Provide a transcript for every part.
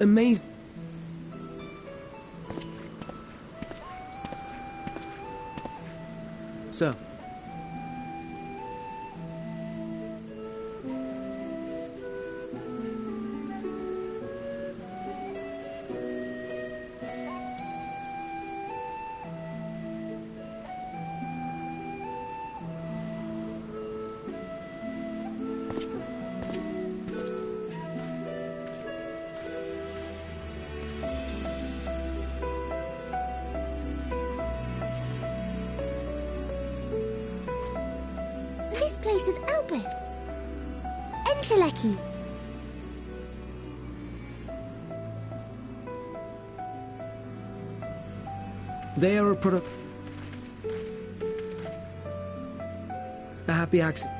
Amazing. So, This place is Elpis. Enteleki. they are a product. A happy accident.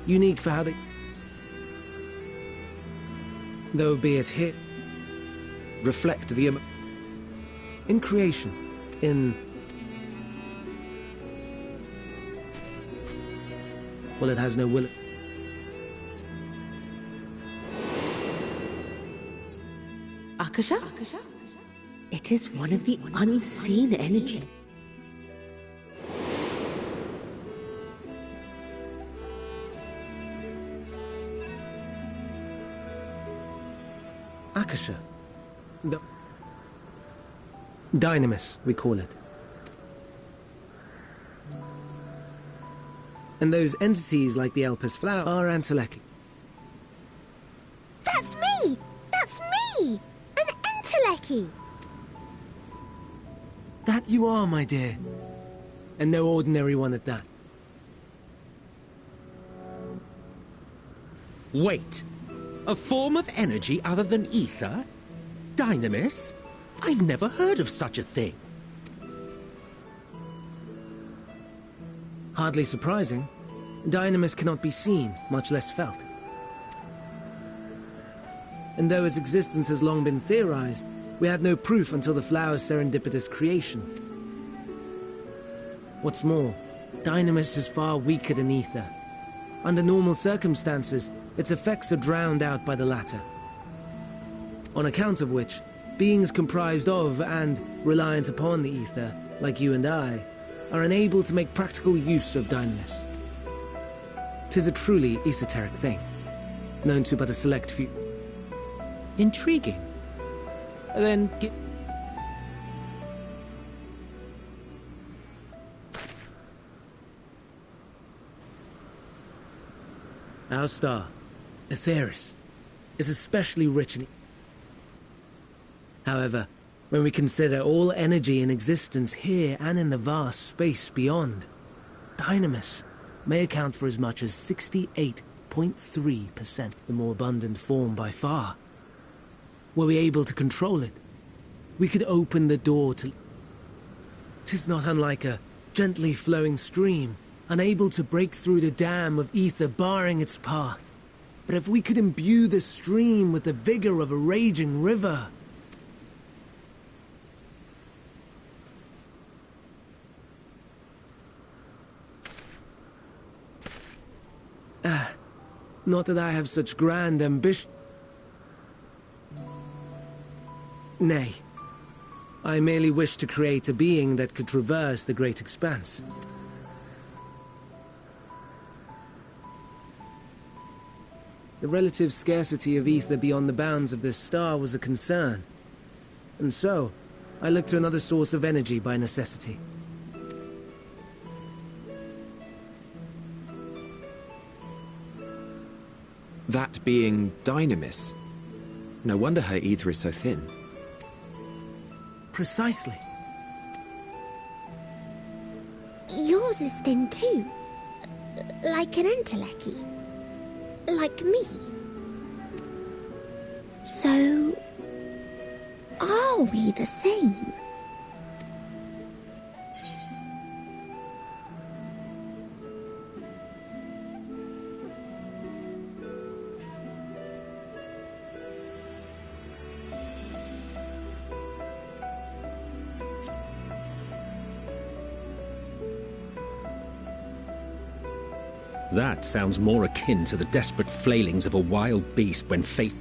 Unique for how they... Though be it hit. Reflect the... In creation. In... Well, it has no will. Akasha? It is one of the unseen energy. Akasha. The... Dynamis, we call it. And those entities like the Elpis flower are Enteleki. That's me! That's me! An Enteleki! That you are, my dear. And no ordinary one at that. Wait! A form of energy other than ether? Dynamis? I've never heard of such a thing. Hardly surprising. Dynamis cannot be seen, much less felt. And though its existence has long been theorized, we had no proof until the flower's serendipitous creation. What's more, Dynamis is far weaker than ether. Under normal circumstances, its effects are drowned out by the latter. On account of which, beings comprised of and reliant upon the ether, like you and I, are unable to make practical use of Dynamis. 'Tis a truly esoteric thing, known to but a select few. Intriguing. Then Our star, Aetheris, is especially rich in... However, when we consider all energy in existence here and in the vast space beyond, Dynamis may account for as much as 68.3%, the more abundant form by far. Were we able to control it, we could open the door to... 'Tis not unlike a gently flowing stream, unable to break through the dam of ether barring its path. But if we could imbue the stream with the vigor of a raging river... Not that I have such grand ambition. Nay. I merely wish to create a being that could traverse the great expanse. The relative scarcity of ether beyond the bounds of this star was a concern. And so, I looked to another source of energy by necessity. That being Dynamis. No wonder her ether is so thin. Precisely. Yours is thin too. Like an Enteleki. Like me. So... are we the same? that sounds more akin to the desperate flailings of a wild beast when faced...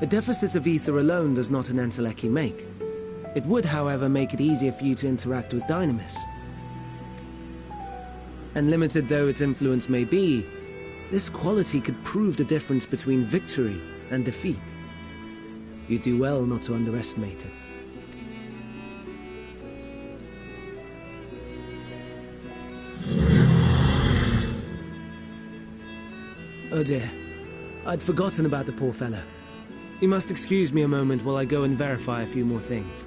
A deficit of ether alone does not an Entelechy make. It would, however, make it easier for you to interact with Dynamis. And limited though its influence may be, this quality could prove the difference between victory and defeat. You do well not to underestimate it. Oh dear, I'd forgotten about the poor fellow. You must excuse me a moment while I go and verify a few more things.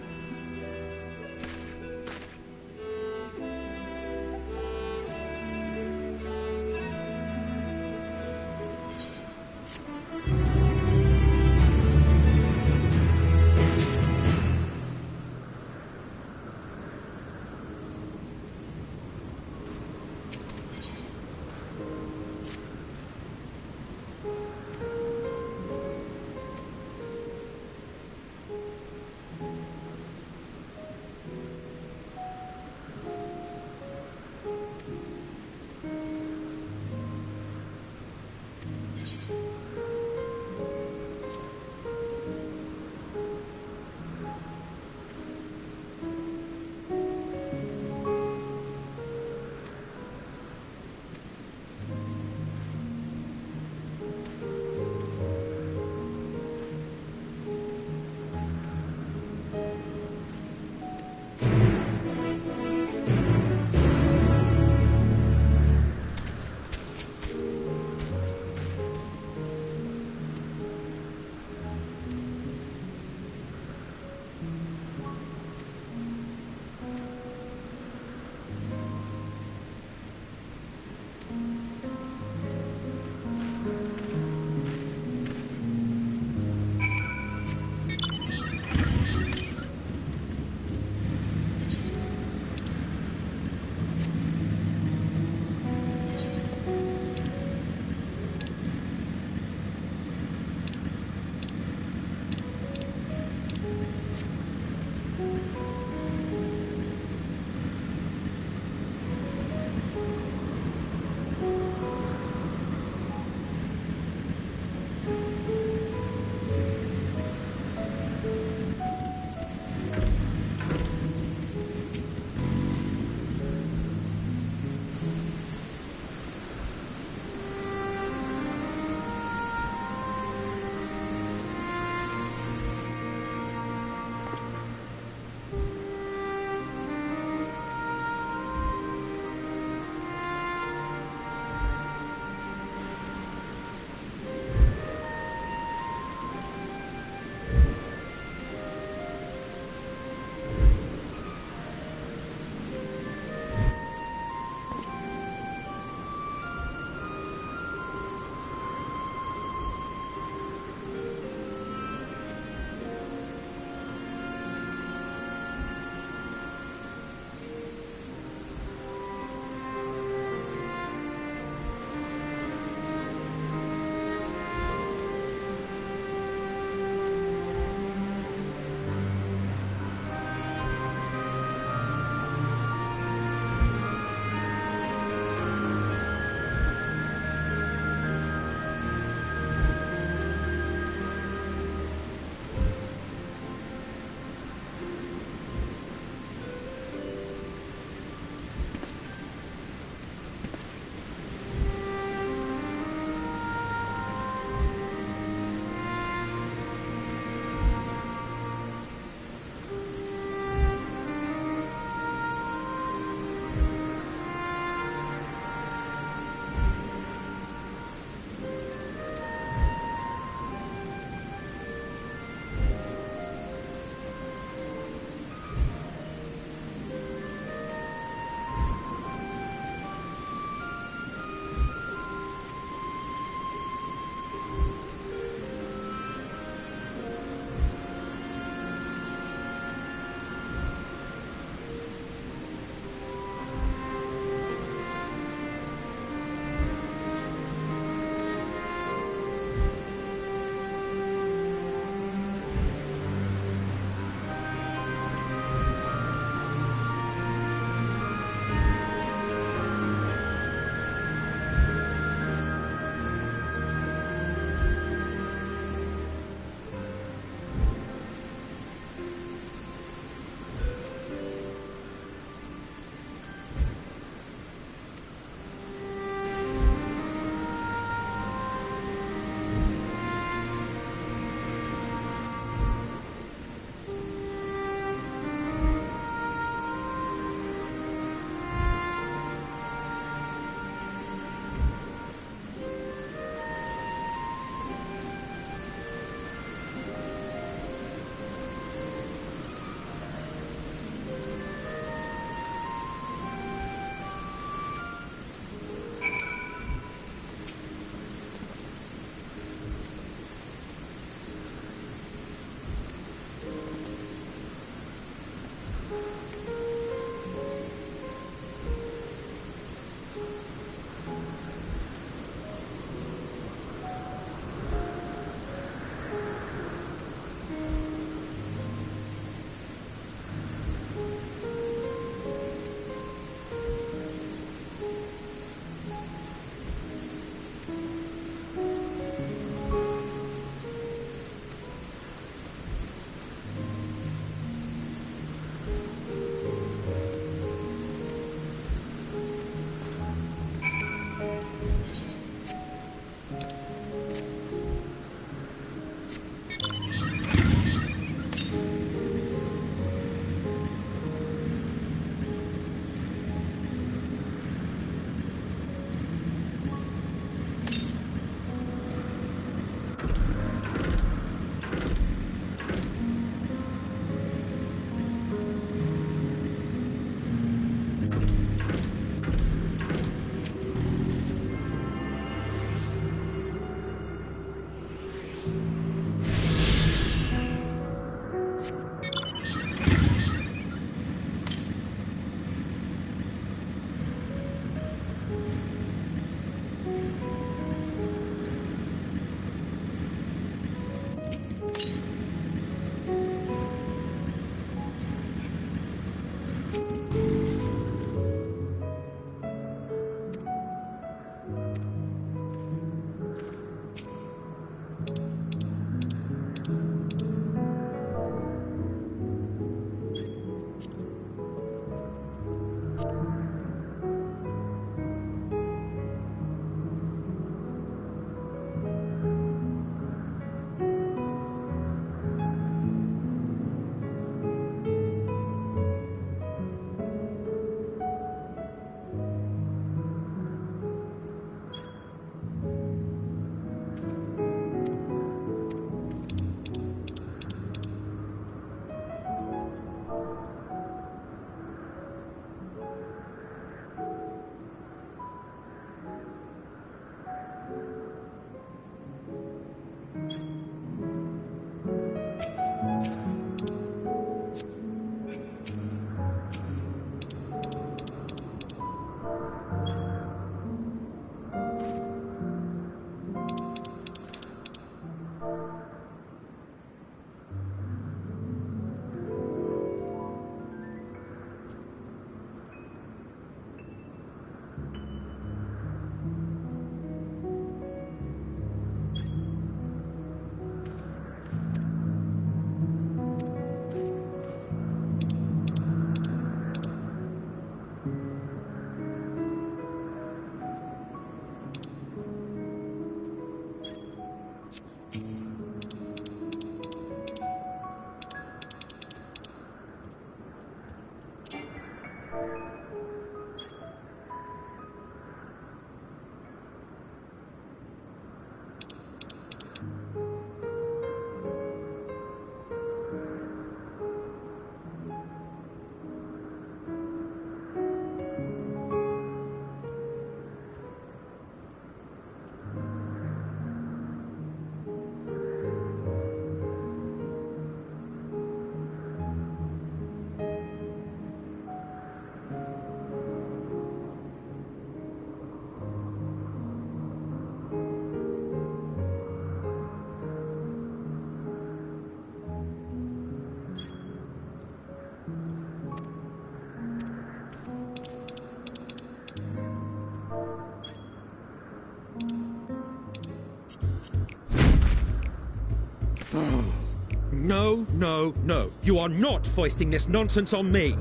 no, no. You are not foisting this nonsense on me.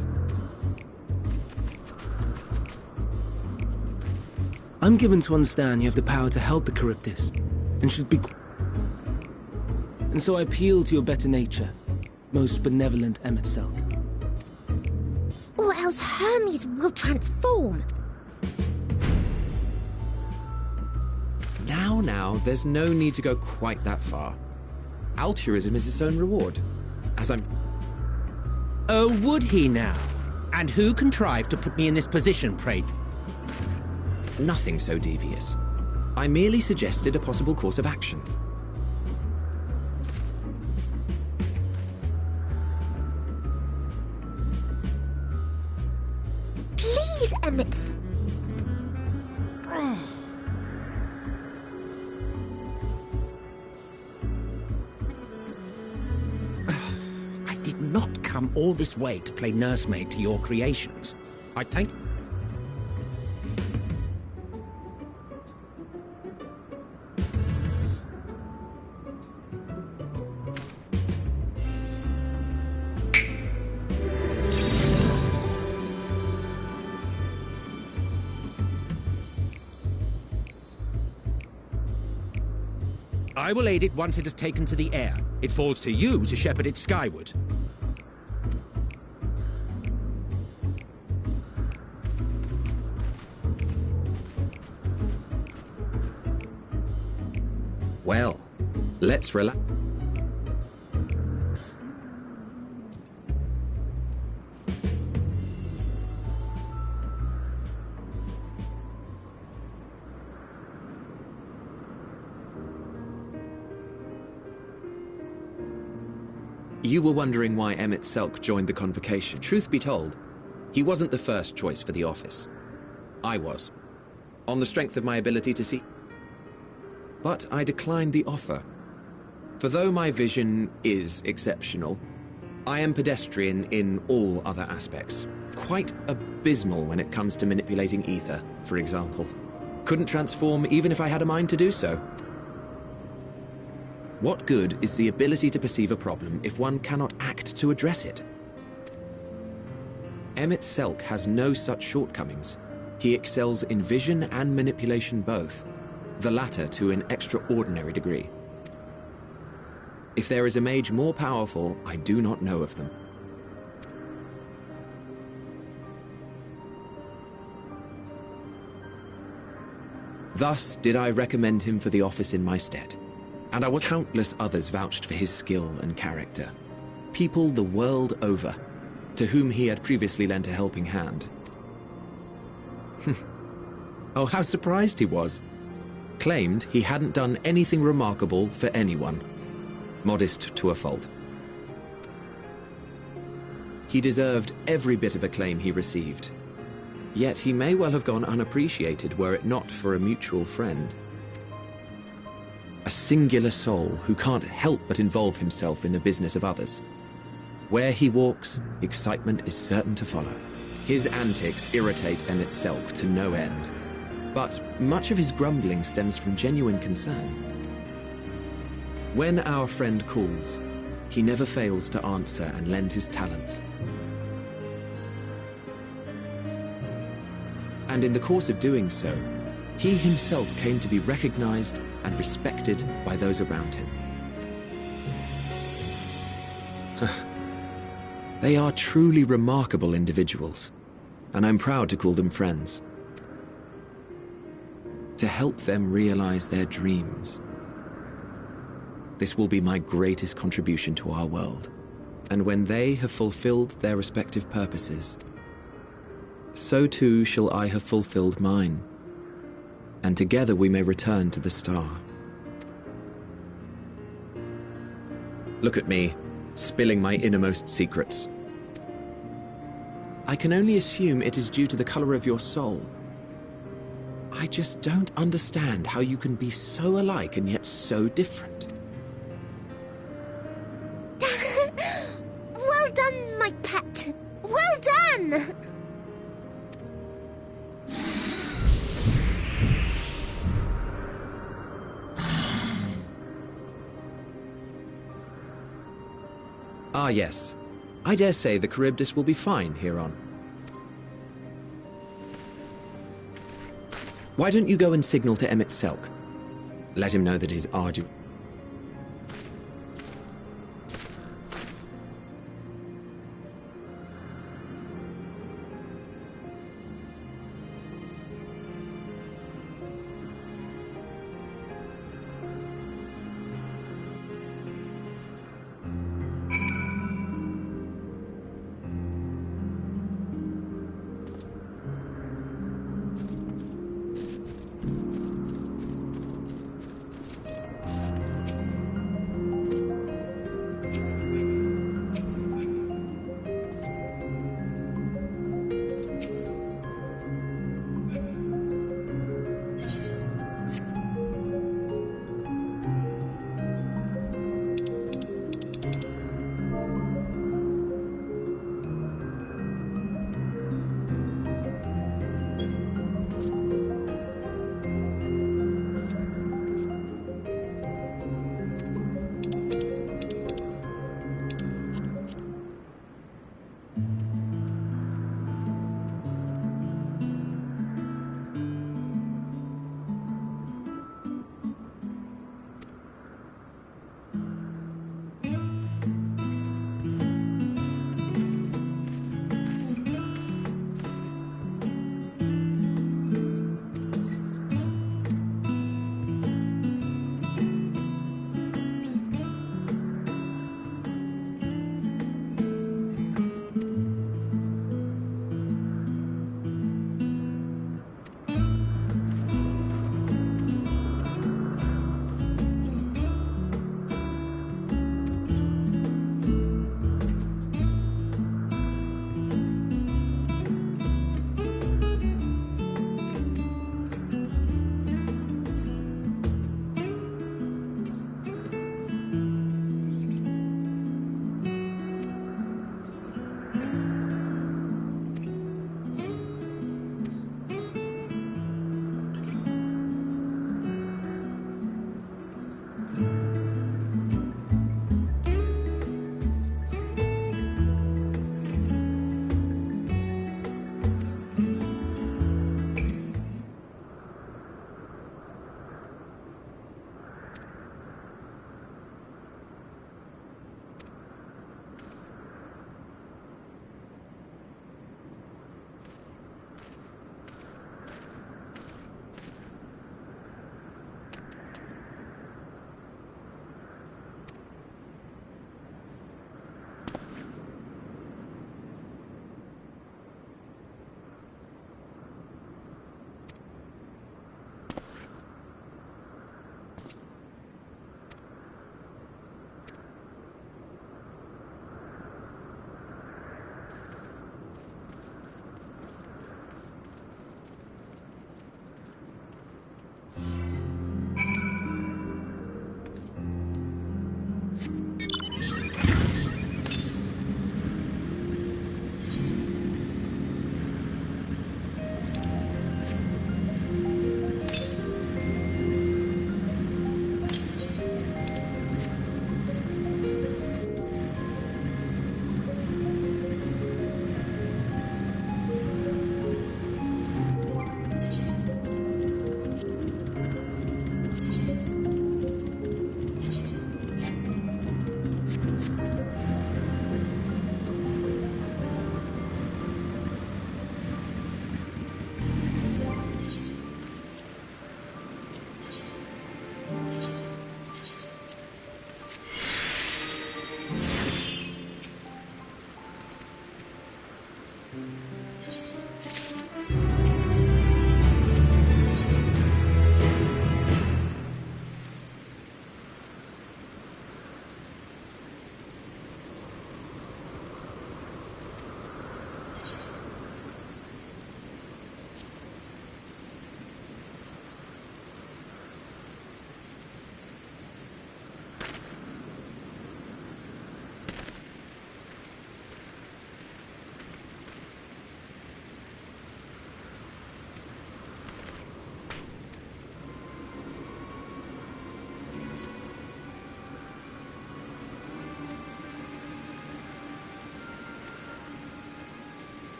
I'm given to understand you have the power to help the Charybdis, and should be... And so I appeal to your better nature, most benevolent Emet-Selch. Or else Hermes will transform. Now, there's no need to go quite that far. Altruism is its own reward. As I'm... Oh, would he now? And who contrived to put me in this position, prate? Nothing so devious. I merely suggested a possible course of action. Please, Emmett. I did not come all this way to play nursemaid to your creations. I thank... I will aid it once it has taken to the air. It falls to you to shepherd it skyward. Well, let's relax. You were wondering why Emet-Selch joined the convocation. Truth be told, he wasn't the first choice for the office. I was, on the strength of my ability to see. But I declined the offer. For though my vision is exceptional, I am pedestrian in all other aspects. Quite abysmal when it comes to manipulating ether, for example. Couldn't transform even if I had a mind to do so. What good is the ability to perceive a problem if one cannot act to address it? Emet-Selch has no such shortcomings. He excels in vision and manipulation both, the latter to an extraordinary degree. If there is a mage more powerful, I do not know of them. Thus did I recommend him for the office in my stead. And countless others vouched for his skill and character. People the world over, to whom he had previously lent a helping hand. Oh, how surprised he was. Claimed he hadn't done anything remarkable for anyone. Modest to a fault. He deserved every bit of acclaim he received. Yet he may well have gone unappreciated were it not for a mutual friend. A singular soul who can't help but involve himself in the business of others. Where he walks, excitement is certain to follow. His antics irritate Emet-Selch to no end. But much of his grumbling stems from genuine concern. When our friend calls, he never fails to answer and lend his talents. And in the course of doing so, he himself came to be recognized and respected by those around him. They are truly remarkable individuals, and I'm proud to call them friends. To help them realize their dreams. This will be my greatest contribution to our world, and when they have fulfilled their respective purposes, so too shall I have fulfilled mine. And together we may return to the star. Look at me, spilling my innermost secrets. I can only assume it is due to the color of your soul. I just don't understand how you can be so alike and yet so different. Well done, my pet. Well done! Ah, yes. I dare say the Charybdis will be fine here on. Why don't you go and signal to Emmett Selk? Let him know that his arduous...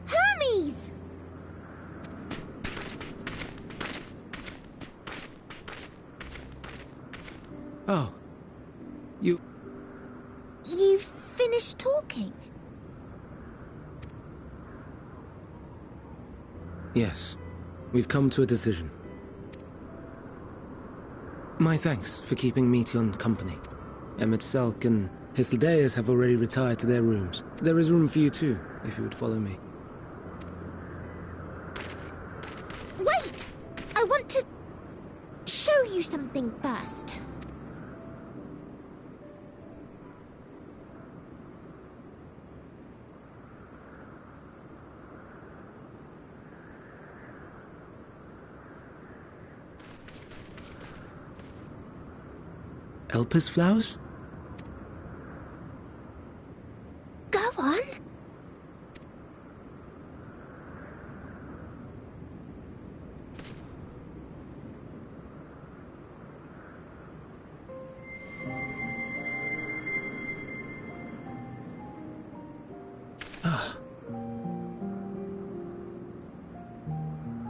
Hermes! Oh. You... You've finished talking? Yes. We've come to a decision. My thanks for keeping Meteon company. Emmett Selk and Hythlodaeus have already retired to their rooms. There is room for you too, if you would follow me. Wait! I want to show you something first. Elpis flowers? Go on.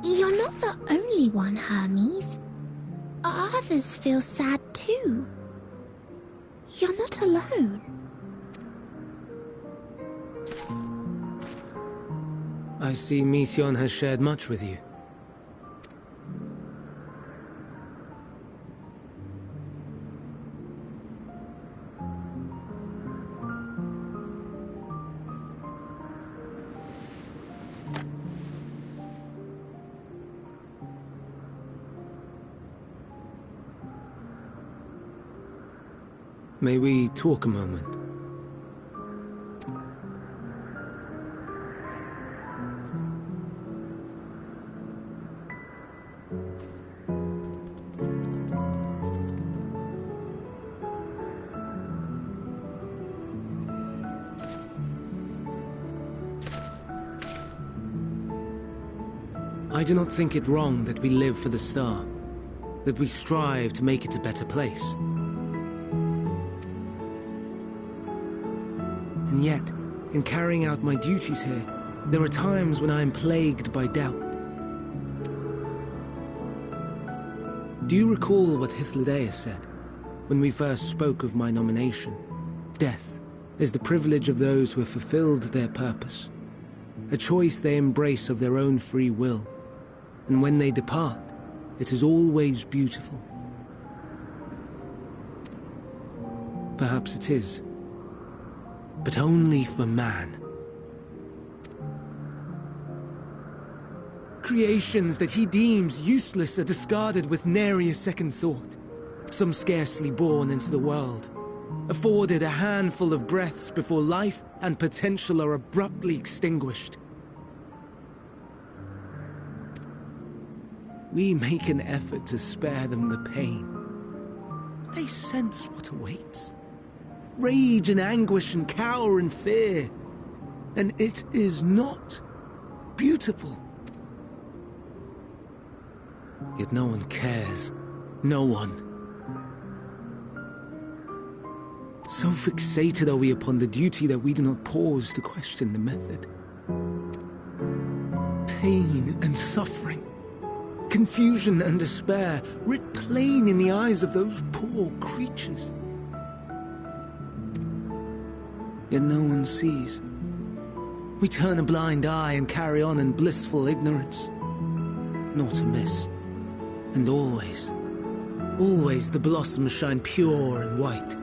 You're not the only one, Hermes. Others feel sad too. You're not alone. I see Meteon has shared much with you. May we talk a moment? I do not think it wrong that we live for the star, that we strive to make it a better place. And yet, in carrying out my duties here, there are times when I am plagued by doubt. Do you recall what Hythlodaeus said when we first spoke of my nomination? Death is the privilege of those who have fulfilled their purpose, a choice they embrace of their own free will, and when they depart, it is always beautiful. Perhaps it is, but only for man. Creations that he deems useless are discarded with nary a second thought. Some scarcely born into the world, afforded a handful of breaths before life and potential are abruptly extinguished. We make an effort to spare them the pain. They sense what awaits. rage and anguish and cower and fear. And it is not beautiful. Yet no one cares. No one. So fixated are we upon the duty that we do not pause to question the method. Pain and suffering, confusion and despair, writ plain in the eyes of those poor creatures. Yet no one sees. We turn a blind eye and carry on in blissful ignorance. Not amiss. And always, always the blossoms shine pure and white.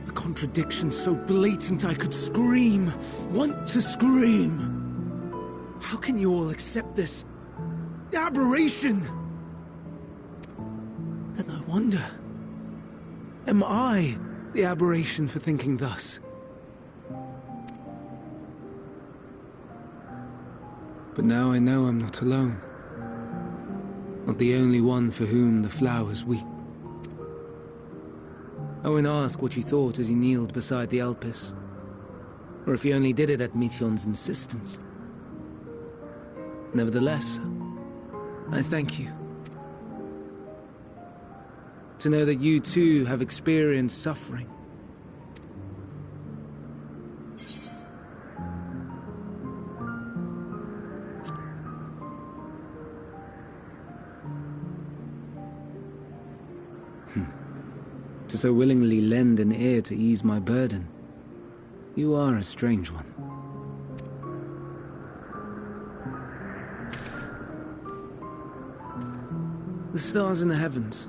A contradiction so blatant I could scream, want to scream. How can you all accept this aberration? Then I wonder, am I the aberration for thinking thus? But now I know I'm not alone. Not the only one for whom the flowers weep. I won't ask what you thought as you kneeled beside the Elpis, or if you only did it at Meteion's insistence. Nevertheless, I thank you. To know that you too have experienced suffering. To so willingly lend an ear to ease my burden. You are a strange one. The stars in the heavens.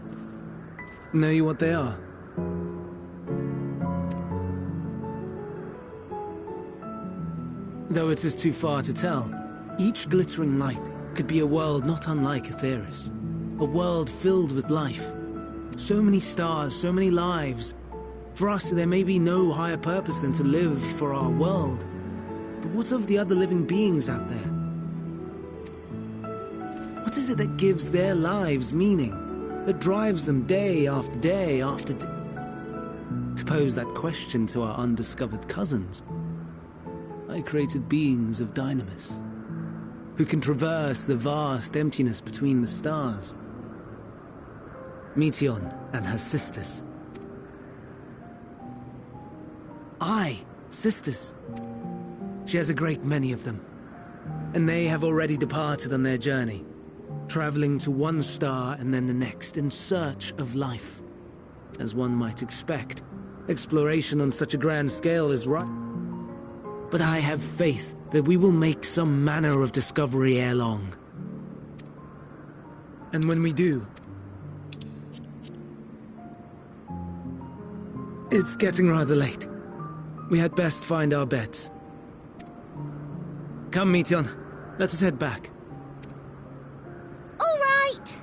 Know you what they are? Though it is too far to tell, each glittering light could be a world not unlike Aetheris. A world filled with life. So many stars, so many lives. For us, there may be no higher purpose than to live for our world. But what of the other living beings out there? What is it that gives their lives meaning? That drives them day after day after day? To pose that question to our undiscovered cousins, I created beings of Dynamis, who can traverse the vast emptiness between the stars. Meteion and her sisters. Aye, sisters. She has a great many of them. And they have already departed on their journey, traveling to one star and then the next in search of life. As one might expect, exploration on such a grand scale is right. But I have faith that we will make some manner of discovery ere long. And when we do, it's getting rather late. We had best find our beds. Come, Meteion. Let us head back. All right.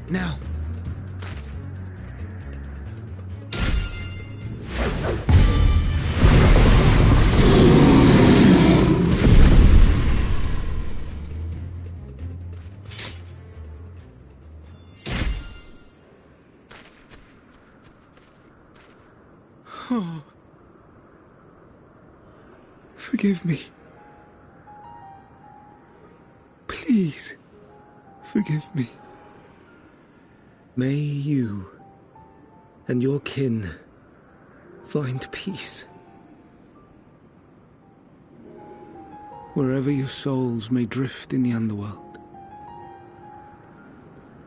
Now. Oh. Forgive me. Please, forgive me. May you and your kin find peace. Wherever your souls may drift in the underworld,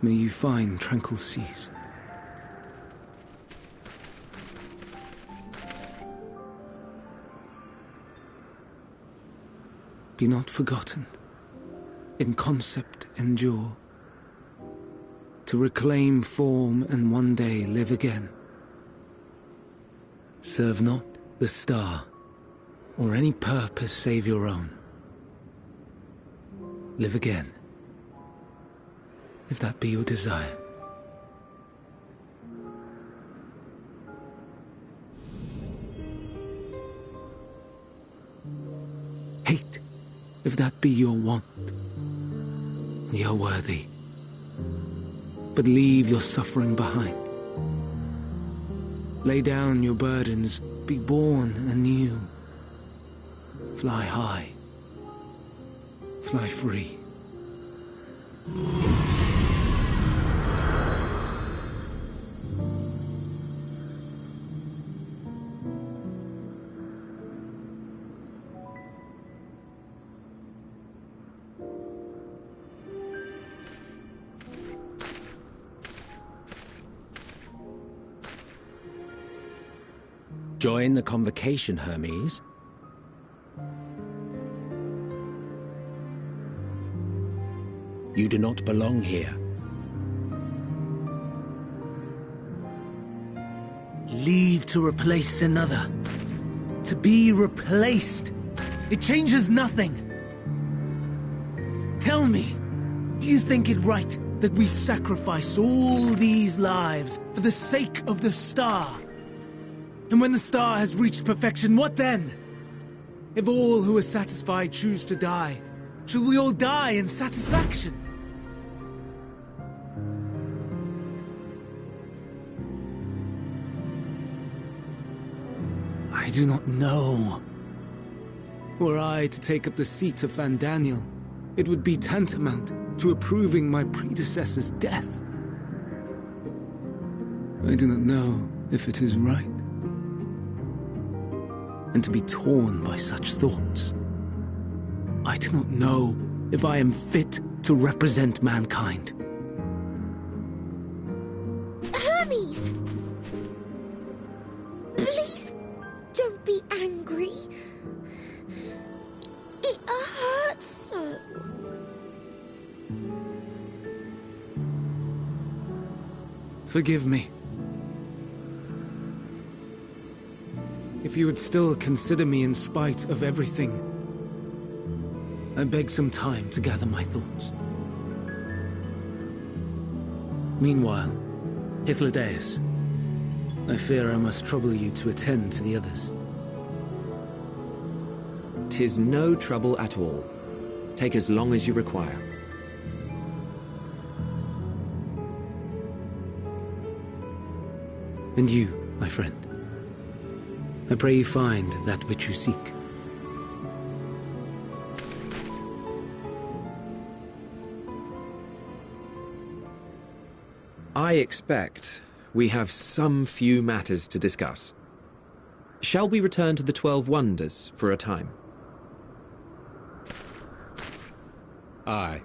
may you find tranquil seas. Be not forgotten, in concept endure, to reclaim form and one day live again. Serve not the star, or any purpose save your own. Live again, if that be your desire. Hate, if that be your want. Ye are worthy, but leave your suffering behind. Lay down your burdens, be born anew. Fly high, fly free. Join the convocation, Hermes. You do not belong here. Leave to replace another. To be replaced. It changes nothing. Tell me, do you think it right that we sacrifice all these lives for the sake of the star? And when the star has reached perfection, what then? If all who are satisfied choose to die, shall we all die in satisfaction? I do not know. Were I to take up the seat of Van Daniel, it would be tantamount to approving my predecessor's death. I do not know if it is right. And to be torn by such thoughts. I do not know if I am fit to represent mankind. Hermes! Please, don't be angry. It hurts so. Forgive me. If you would still consider me in spite of everything, I beg some time to gather my thoughts. Meanwhile, Hythlodaeus, I fear I must trouble you to attend to the others. 'Tis no trouble at all. Take as long as you require. And you, my friend, I pray you find that which you seek. I expect we have some few matters to discuss. Shall we return to the 12 Wonders for a time? Aye.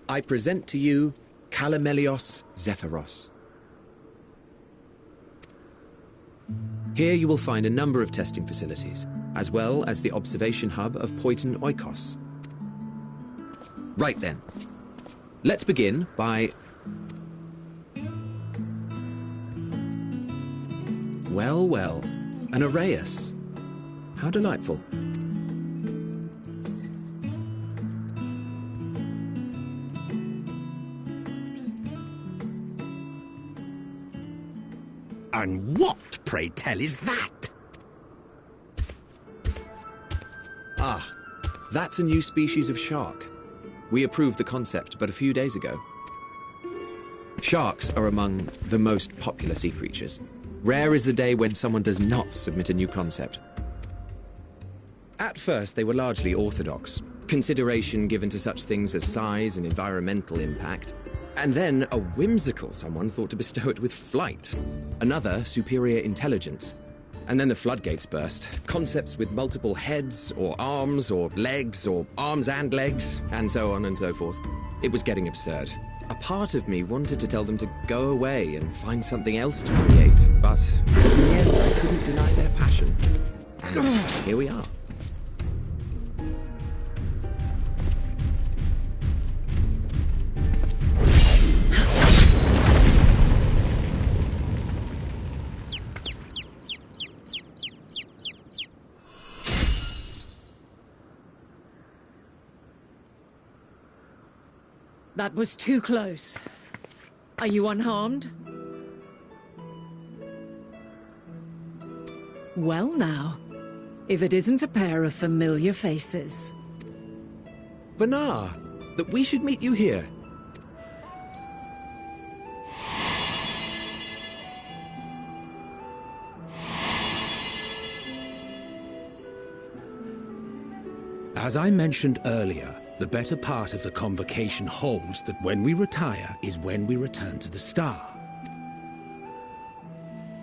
I present to you Calamelios Zephyros. Here you will find a number of testing facilities, as well as the observation hub of Poiton Oikos. Right then, let's begin by... Well, well, an Arrhaeus. How delightful. And what, pray tell, is that? Ah, that's a new species of shark. We approved the concept but a few days ago. Sharks are among the most popular sea creatures. Rare is the day when someone does not submit a new concept. At first, they were largely orthodox, consideration given to such things as size and environmental impact, and then a whimsical someone thought to bestow it with flight, another superior intelligence. And then the floodgates burst, concepts with multiple heads, or arms and legs, and so on and so forth. It was getting absurd. A part of me wanted to tell them to go away and find something else to create, but in the end I couldn't deny their passion. And here we are. That was too close. Are you unharmed? Well now, if it isn't a pair of familiar faces. Vanar, that we should meet you here. As I mentioned earlier, the better part of the convocation holds that when we retire is when we return to the star.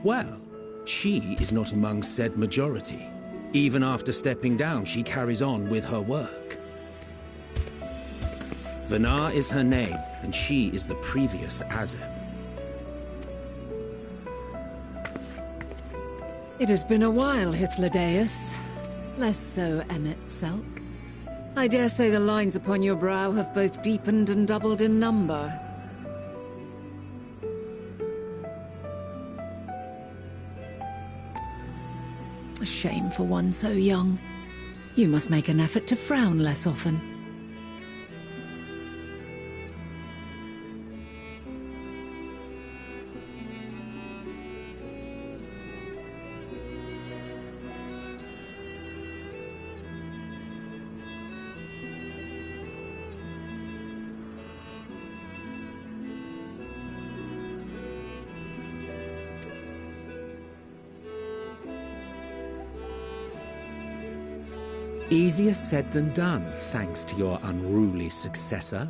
Well, she is not among said majority. Even after stepping down, she carries on with her work. Vanar is her name, and she is the previous Azem. It has been a while, Hythlodaeus. Less so, Emmet Selk. I dare say the lines upon your brow have both deepened and doubled in number. A shame for one so young. You must make an effort to frown less often. Easier said than done, thanks to your unruly successor.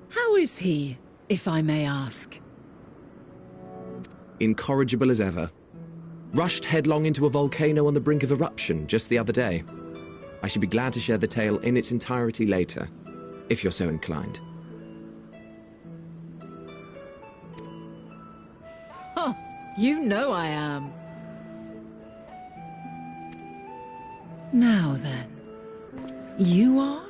How is he, if I may ask? Incorrigible as ever. Rushed headlong into a volcano on the brink of eruption just the other day. I should be glad to share the tale in its entirety later, if you're so inclined. Oh, you know I am. Now then, you are?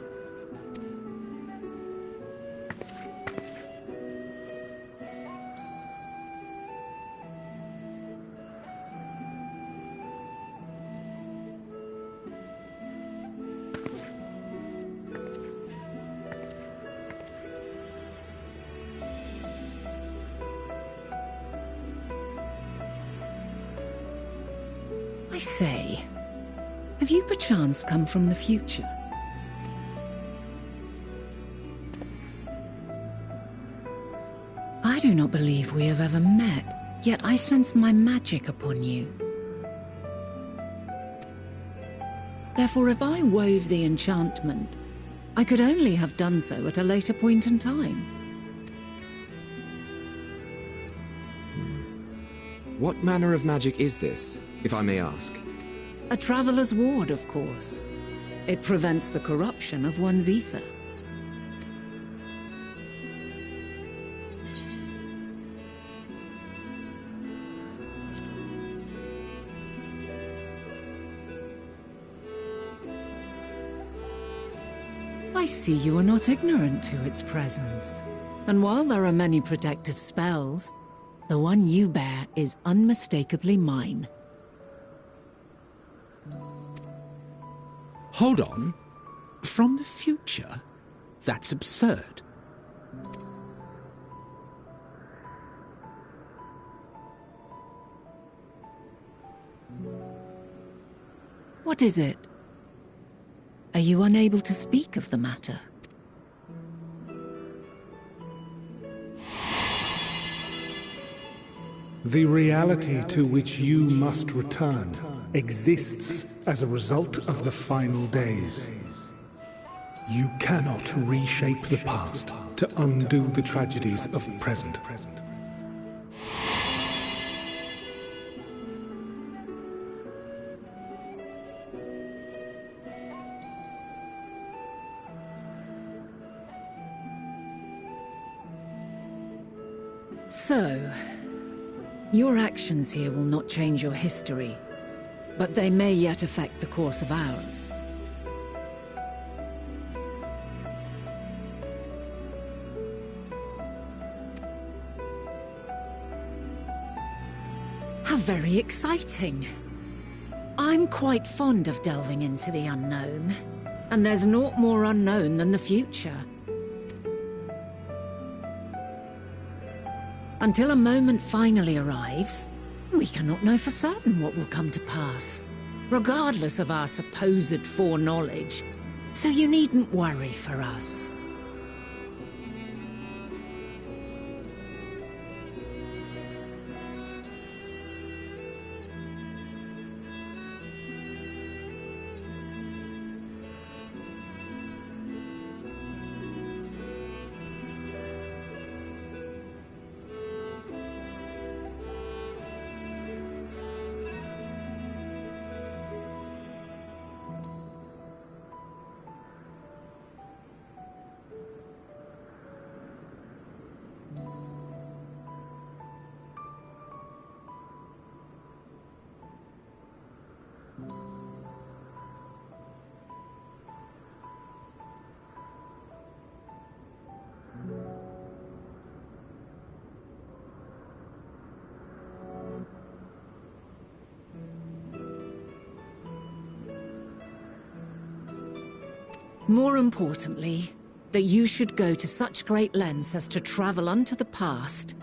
I say, have you perchance come from the future? I do not believe we have ever met, yet I sense my magic upon you. Therefore, if I wove the enchantment, I could only have done so at a later point in time. What manner of magic is this, if I may ask? A traveler's ward, of course. It prevents the corruption of one's ether. I see you are not ignorant to its presence. And while there are many protective spells, the one you bear is unmistakably mine. Hold on. From the future? That's absurd. What is it? Are you unable to speak of the matter? The reality to which you must return exists as a result of the final days. You cannot reshape the past to undo the tragedies of the present. So, your actions here will not change your history, but they may yet affect the course of ours. How very exciting! I'm quite fond of delving into the unknown. And there's naught more unknown than the future. Until a moment finally arrives, we cannot know for certain what will come to pass, regardless of our supposed foreknowledge. So you needn't worry for us. More importantly, that you should go to such great lengths as to travel unto the past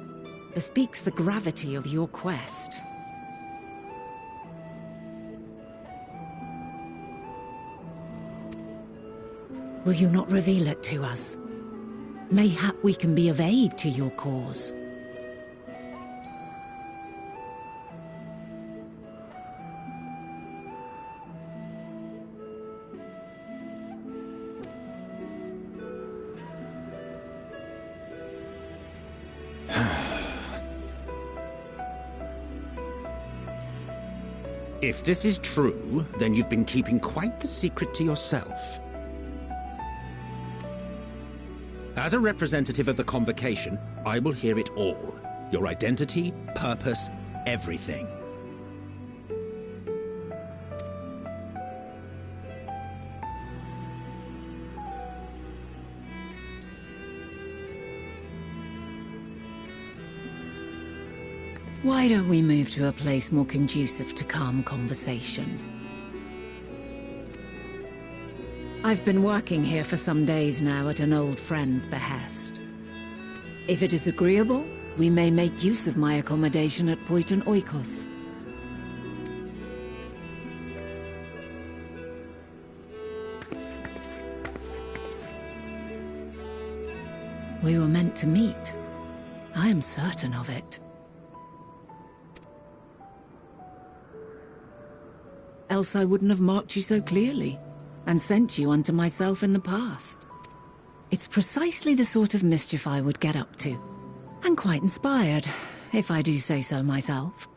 bespeaks the gravity of your quest. Will you not reveal it to us? Mayhap we can be of aid to your cause. If this is true, then you've been keeping quite the secret to yourself. As a representative of the Convocation, I will hear it all. Your identity, purpose, everything. Why don't we move to a place more conducive to calm conversation? I've been working here for some days now at an old friend's behest. If it is agreeable, we may make use of my accommodation at Poiton Oikos. We were meant to meet. I am certain of it. Else I wouldn't have marked you so clearly, and sent you unto myself in the past. It's precisely the sort of mischief I would get up to, and quite inspired, if I do say so myself.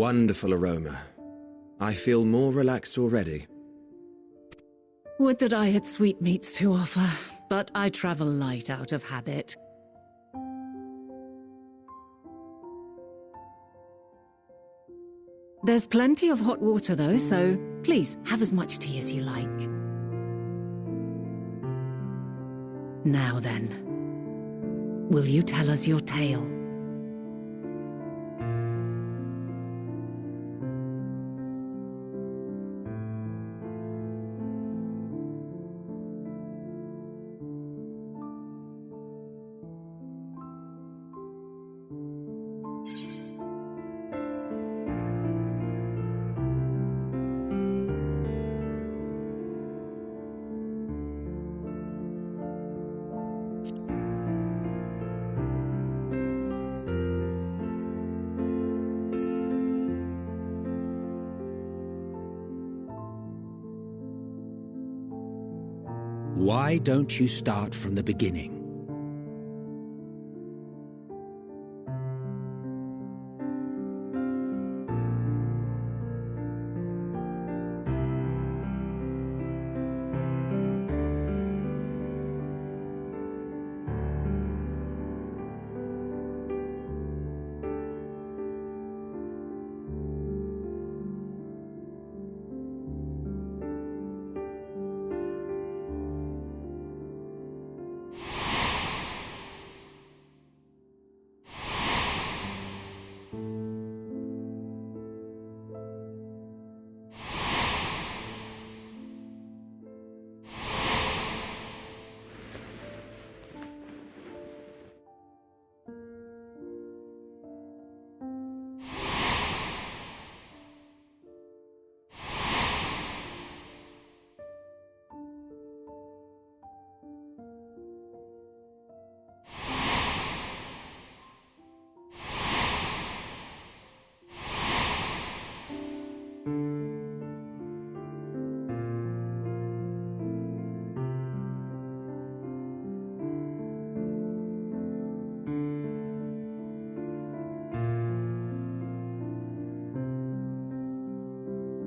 wonderful aroma. I feel more relaxed already. Would that I had sweetmeats to offer, but I travel light out of habit. There's plenty of hot water though, so please have as much tea as you like. Now then, will you tell us your tale? Why don't you start from the beginning?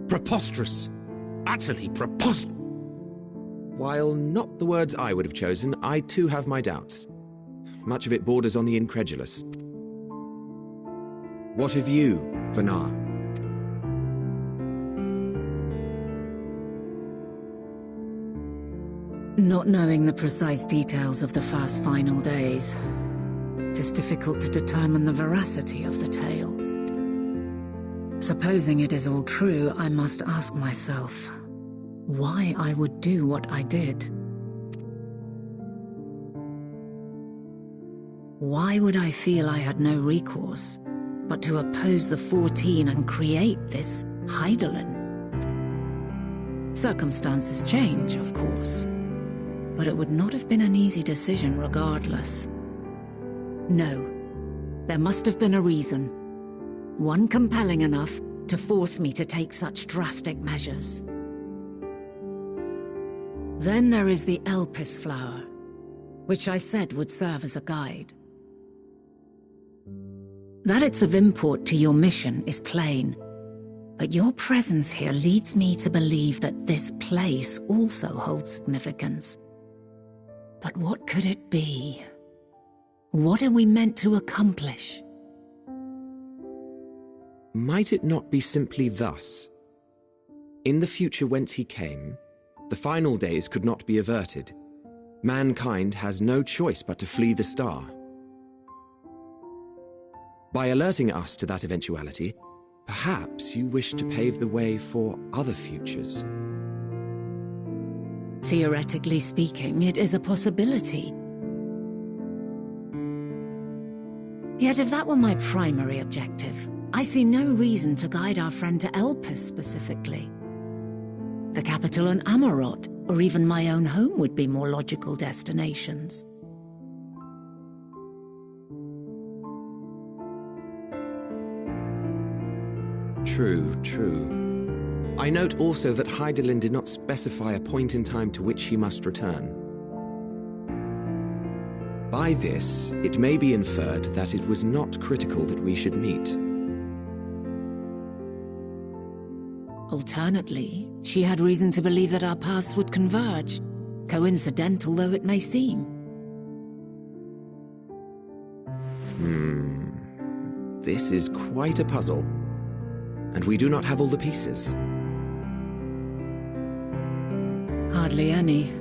Preposterous. Utterly preposterous. While not the words I would have chosen, I too have my doubts. Much of it borders on the incredulous. What of you, Vanar? Not knowing the precise details of the first final days, it is difficult to determine the veracity of the tale. Supposing it is all true, I must ask myself why I would do what I did. Why would I feel I had no recourse but to oppose the 14 and create this Hydaelyn? Circumstances change, of course, but it would not have been an easy decision regardless. No, there must have been a reason. One compelling enough to force me to take such drastic measures. Then there is the Elpis flower, which I said would serve as a guide. That it's of import to your mission is plain, but your presence here leads me to believe that this place also holds significance. But what could it be? What are we meant to accomplish? Might it not be simply thus? In the future whence he came, the final days could not be averted. Mankind has no choice but to flee the star. By alerting us to that eventuality, perhaps you wish to pave the way for other futures. Theoretically speaking, it is a possibility. Yet if that were my primary objective, I see no reason to guide our friend to Elpis specifically. The capital and Amarot, or even my own home would be more logical destinations. True. I note also that Hydaelyn did not specify a point in time to which he must return. By this, it may be inferred that it was not critical that we should meet. Alternately, she had reason to believe that our paths would converge, coincidental though it may seem. This is quite a puzzle. And we do not have all the pieces. Hardly any.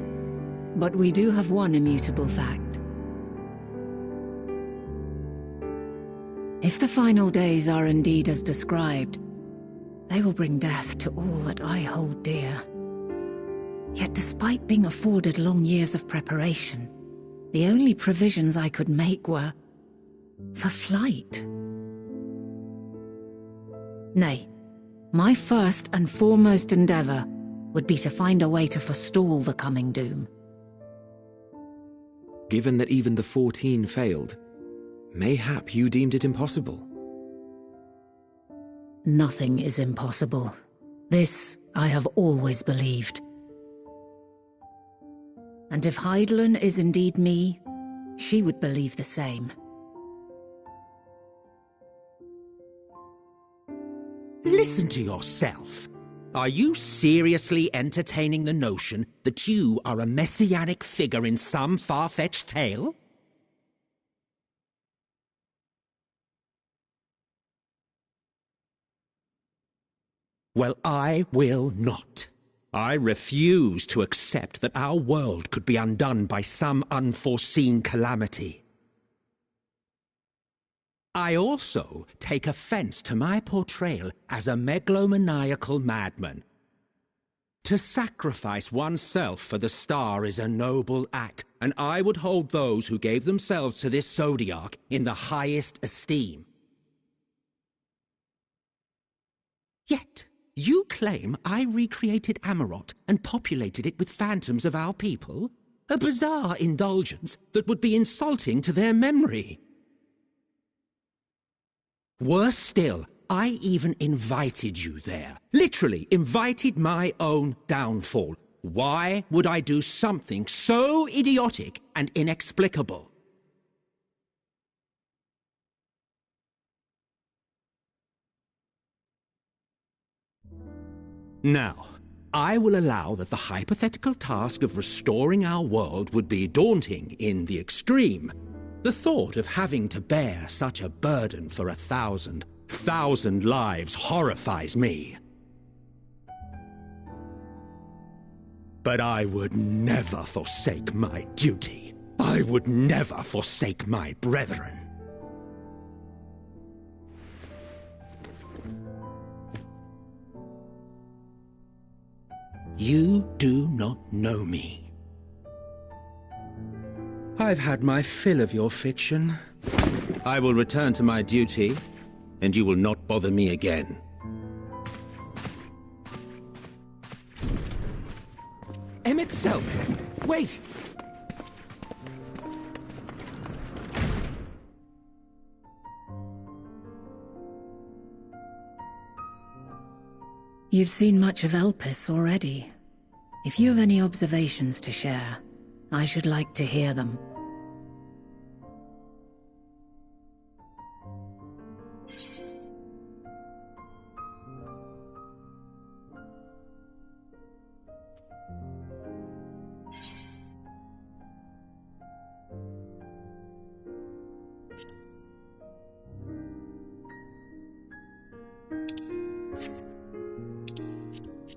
But we do have one immutable fact. If the final days are indeed as described, they will bring death to all that I hold dear. Yet despite being afforded long years of preparation, the only provisions I could make were for flight. Nay, my first and foremost endeavor would be to find a way to forestall the coming doom. Given that even the 14 failed, mayhap you deemed it impossible. Nothing is impossible. This I have always believed. And if Hydaelyn is indeed me, she would believe the same. Listen to yourself. Are you seriously entertaining the notion that you are a messianic figure in some far-fetched tale? Well, I will not. I refuse to accept that our world could be undone by some unforeseen calamity. I also take offense to my portrayal as a megalomaniacal madman. To sacrifice oneself for the star is a noble act, and I would hold those who gave themselves to this zodiac in the highest esteem. Yet, you claim I recreated Amarot and populated it with phantoms of our people? A bizarre indulgence that would be insulting to their memory. Worse still, I even invited you there. Literally invited my own downfall. Why would I do something so idiotic and inexplicable? Now, I will allow that the hypothetical task of restoring our world would be daunting in the extreme. The thought of having to bear such a burden for 1,000 lives horrifies me. But I would never forsake my duty. I would never forsake my brethren. You do not know me. I've had my fill of your fiction. I will return to my duty, and you will not bother me again. Emmett Selk! Wait! You've seen much of Elpis already. If you have any observations to share, I should like to hear them.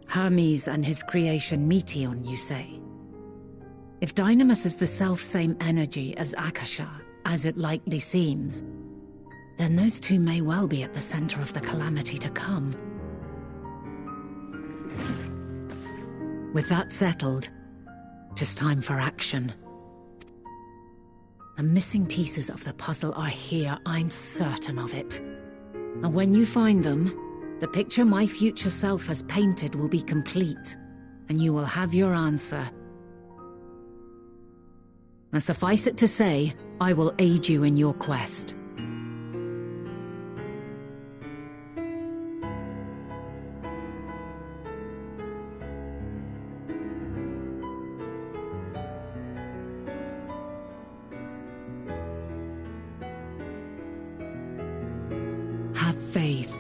Hermes and his creation Meteon, you say? If Dynamis is the self-same energy as Akasha, as it likely seems, then those two may well be at the center of the calamity to come. With that settled, tis time for action. The missing pieces of the puzzle are here, I'm certain of it. And when you find them, the picture my future self has painted will be complete, and you will have your answer. And suffice it to say, I will aid you in your quest. Have faith.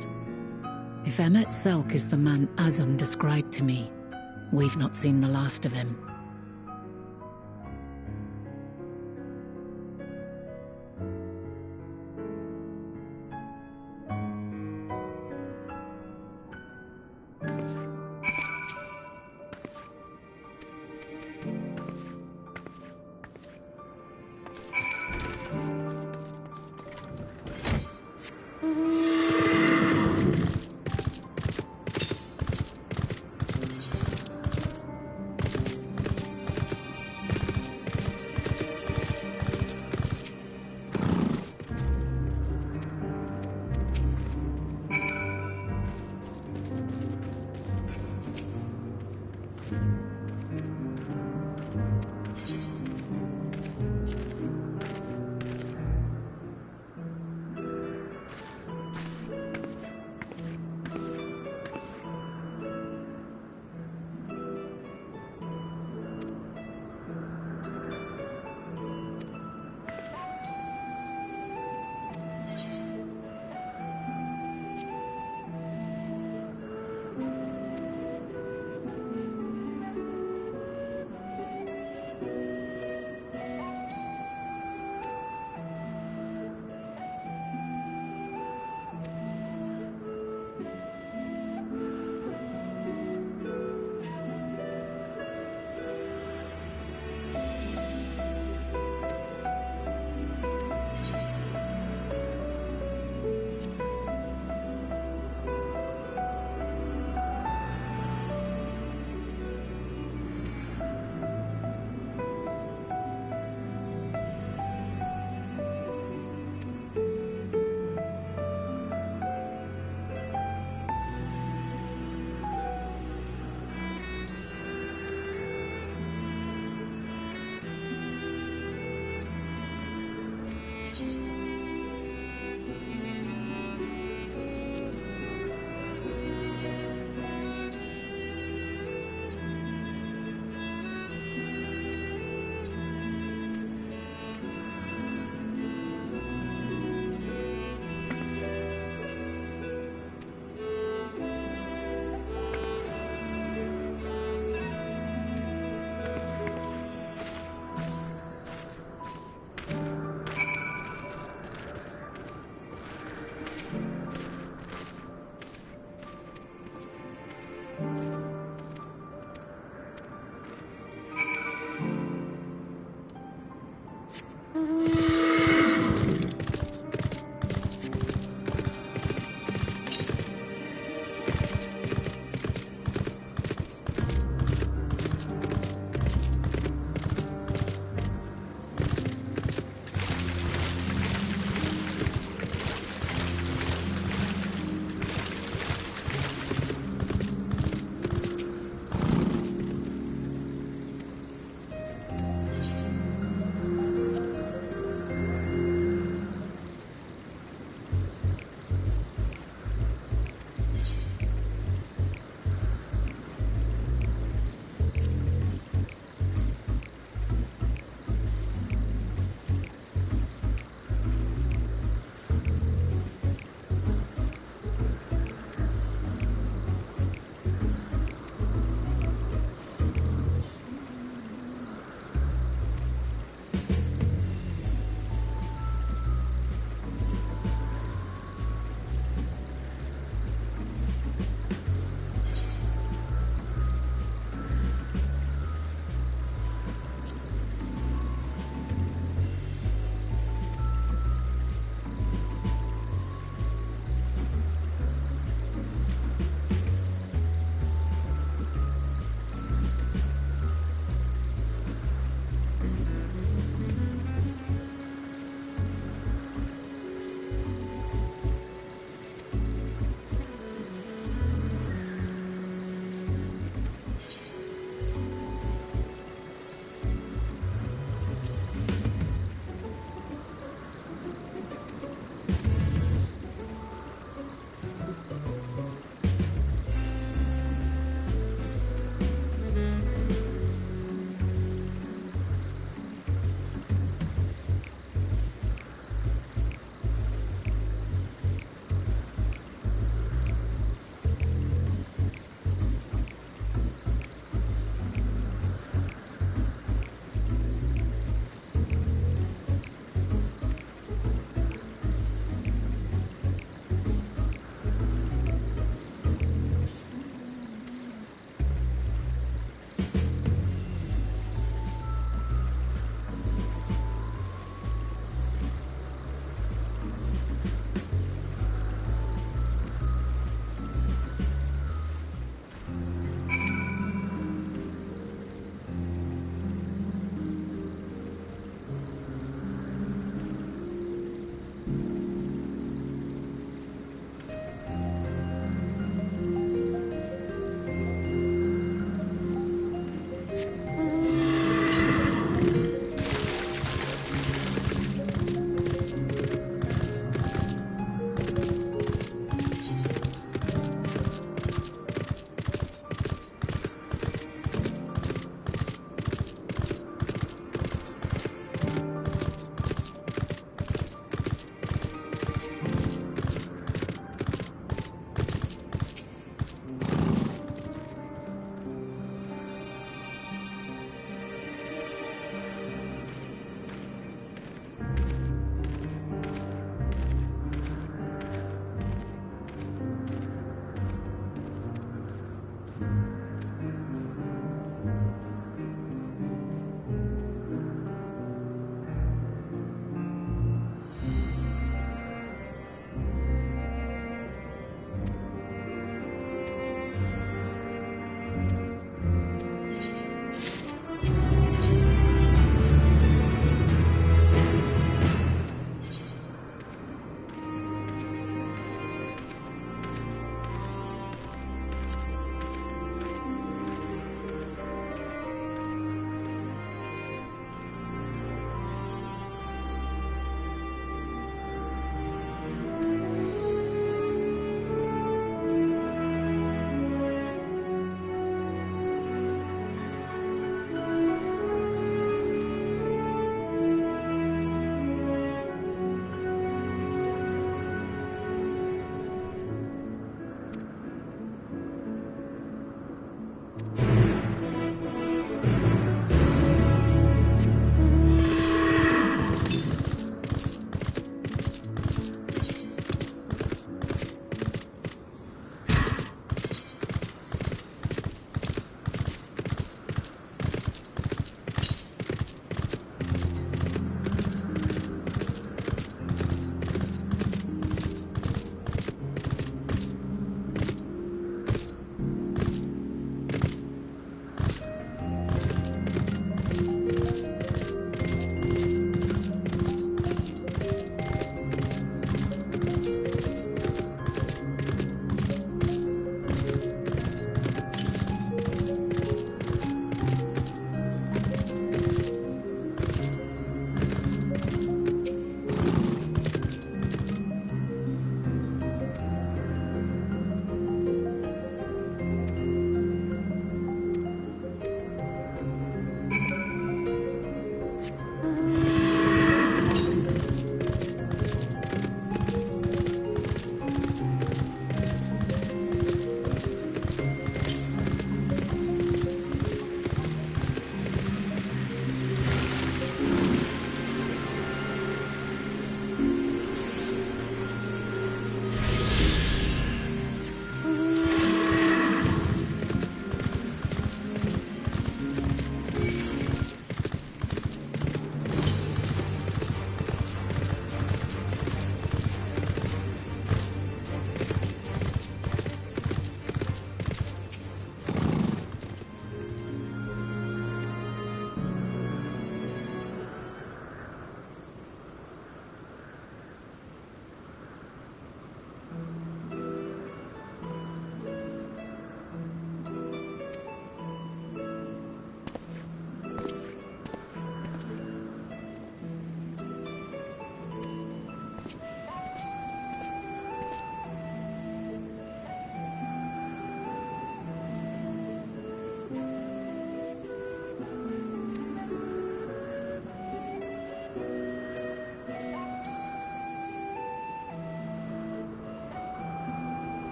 If Emmet Selk is the man Azum described to me, we've not seen the last of him.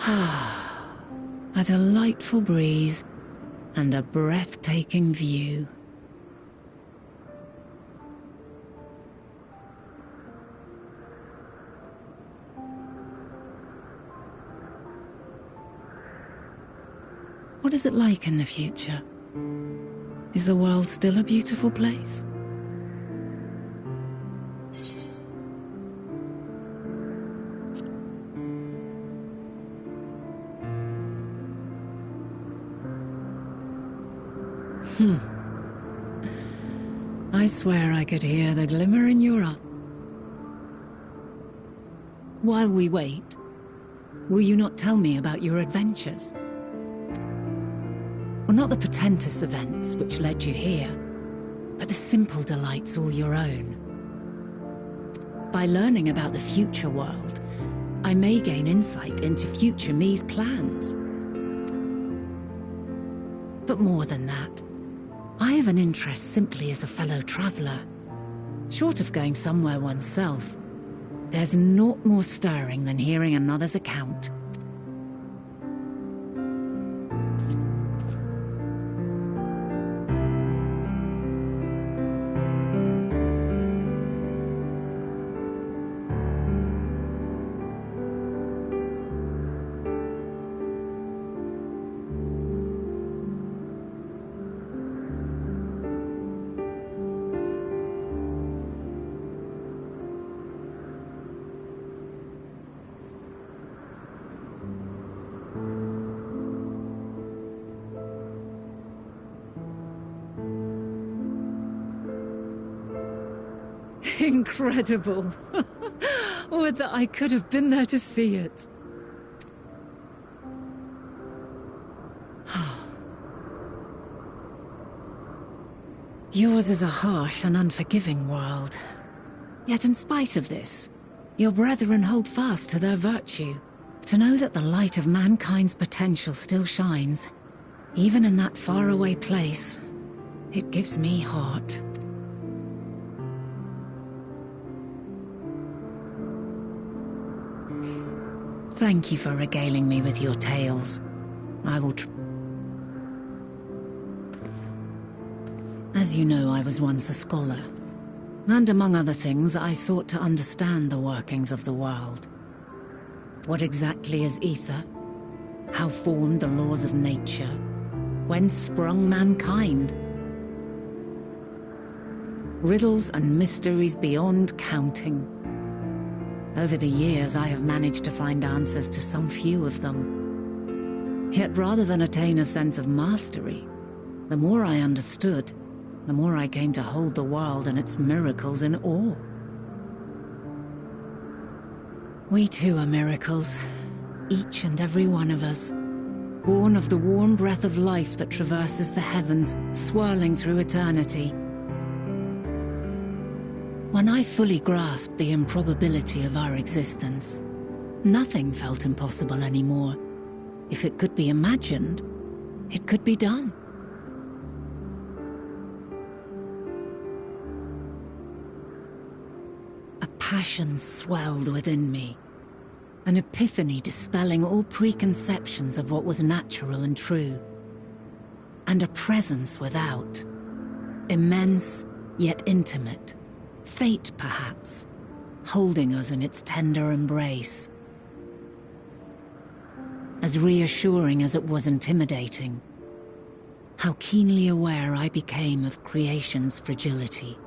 A delightful breeze and a breathtaking view. What is it like in the future? Is the world still a beautiful place? I swear I could hear the glimmer in your eye. While we wait, will you not tell me about your adventures? Well, not the portentous events which led you here, but the simple delights all your own. By learning about the future world, I may gain insight into future me's plans. But more than that, I have an interest simply as a fellow traveller. Short of going somewhere oneself, there's naught more stirring than hearing another's account. Incredible. Would that I could have been there to see it. Yours is a harsh and unforgiving world. Yet in spite of this, your brethren hold fast to their virtue. To know that the light of mankind's potential still shines, even in that faraway place, it gives me heart. Thank you for regaling me with your tales. I will As you know, I was once a scholar. And among other things, I sought to understand the workings of the world. What exactly is ether? How formed the laws of nature? Whence sprung mankind? Riddles and mysteries beyond counting. Over the years, I have managed to find answers to some few of them. Yet rather than attain a sense of mastery, the more I understood, the more I came to hold the world and its miracles in awe. We too are miracles, each and every one of us, born of the warm breath of life that traverses the heavens, swirling through eternity. When I fully grasped the improbability of our existence, nothing felt impossible anymore. If it could be imagined, it could be done. A passion swelled within me, an epiphany dispelling all preconceptions of what was natural and true, and a presence without, immense yet intimate. Fate, perhaps, holding us in its tender embrace. As reassuring as it was intimidating, how keenly aware I became of creation's fragility,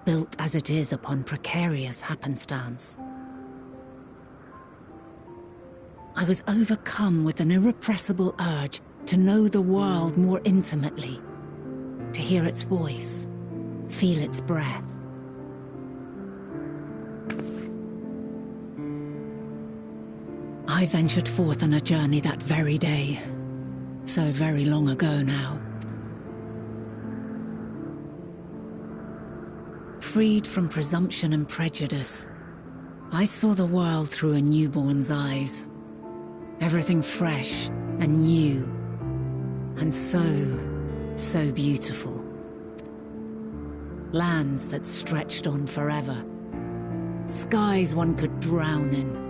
built as it is upon precarious happenstance. I was overcome with an irrepressible urge to know the world more intimately, to hear its voice, feel its breath. I ventured forth on a journey that very day, so very long ago now. Freed from presumption and prejudice, I saw the world through a newborn's eyes. Everything fresh and new, and so beautiful. Lands that stretched on forever. Skies one could drown in.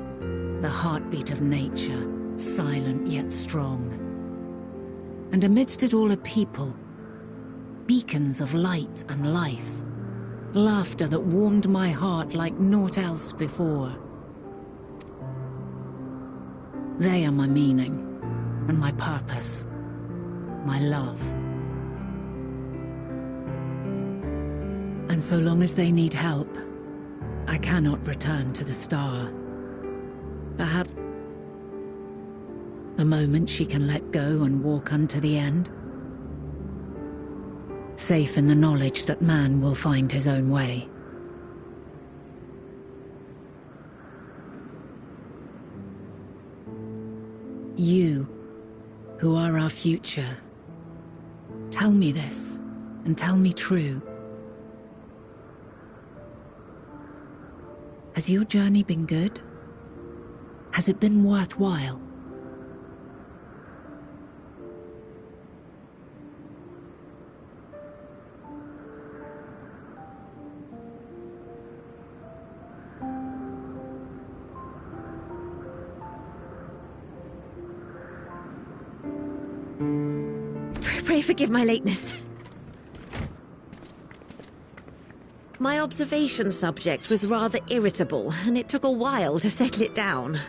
The heartbeat of nature, silent yet strong. And amidst it all a people, beacons of light and life, laughter that warmed my heart like naught else before. They are my meaning, and my purpose, my love. And so long as they need help, I cannot return to the star. Perhaps the moment she can let go and walk unto the end. Safe in the knowledge that man will find his own way. You, who are our future, tell me this, and tell me true. Has your journey been good? Has it been worthwhile? Pray forgive my lateness. My observation subject was rather irritable, and it took a while to settle it down.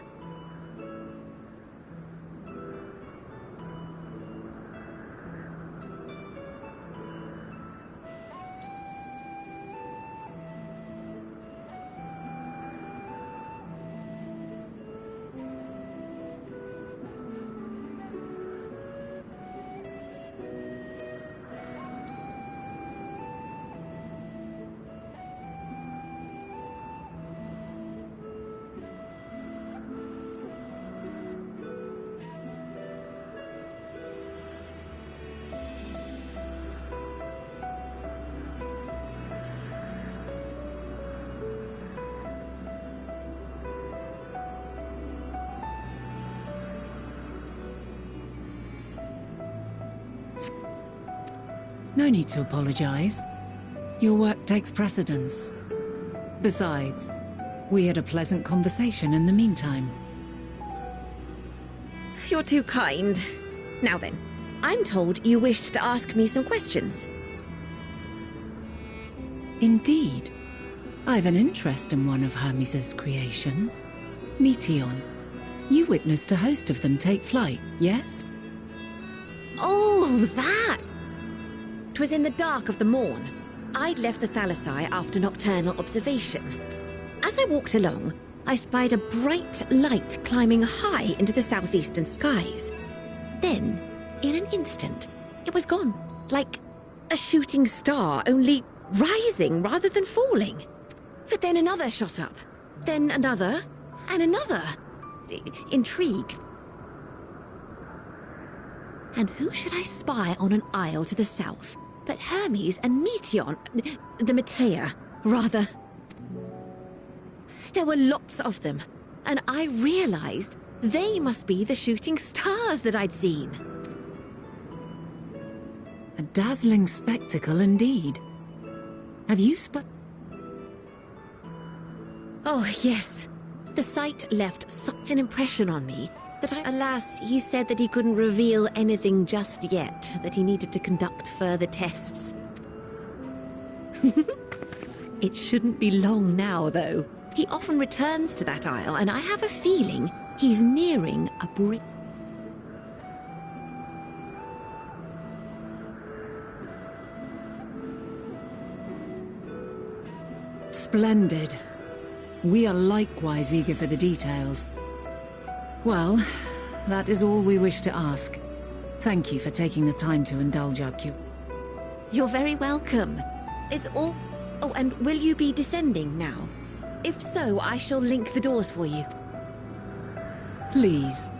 No need to apologize. Your work takes precedence. Besides, we had a pleasant conversation in the meantime. You're too kind. Now then, I'm told you wished to ask me some questions. Indeed. I've an interest in one of Hermes' creations. Meteon. You witnessed a host of them take flight, yes? Oh, that! 'Twas in the dark of the morn. I'd left the Thalassai after nocturnal observation. As I walked along, I spied a bright light climbing high into the southeastern skies. Then, in an instant, it was gone, like a shooting star, only rising rather than falling. But then another shot up, then another, and another. Intrigued. And who should I spy on an isle to the south but Hermes and Meteon, the Metea, rather. There were lots of them, and I realized they must be the shooting stars that I'd seen. A dazzling spectacle indeed. Have you Oh, yes. The sight left such an impression on me that alas, he said that he couldn't reveal anything just yet, that he needed to conduct further tests. It shouldn't be long now, though. He often returns to that isle, and I have a feeling he's nearing a break. Splendid. We are likewise eager for the details. Well, that is all we wish to ask. Thank you for taking the time to indulge our curiosity. You're very welcome. It's all... Oh, and will you be descending now? If so, I shall link the doors for you. Please.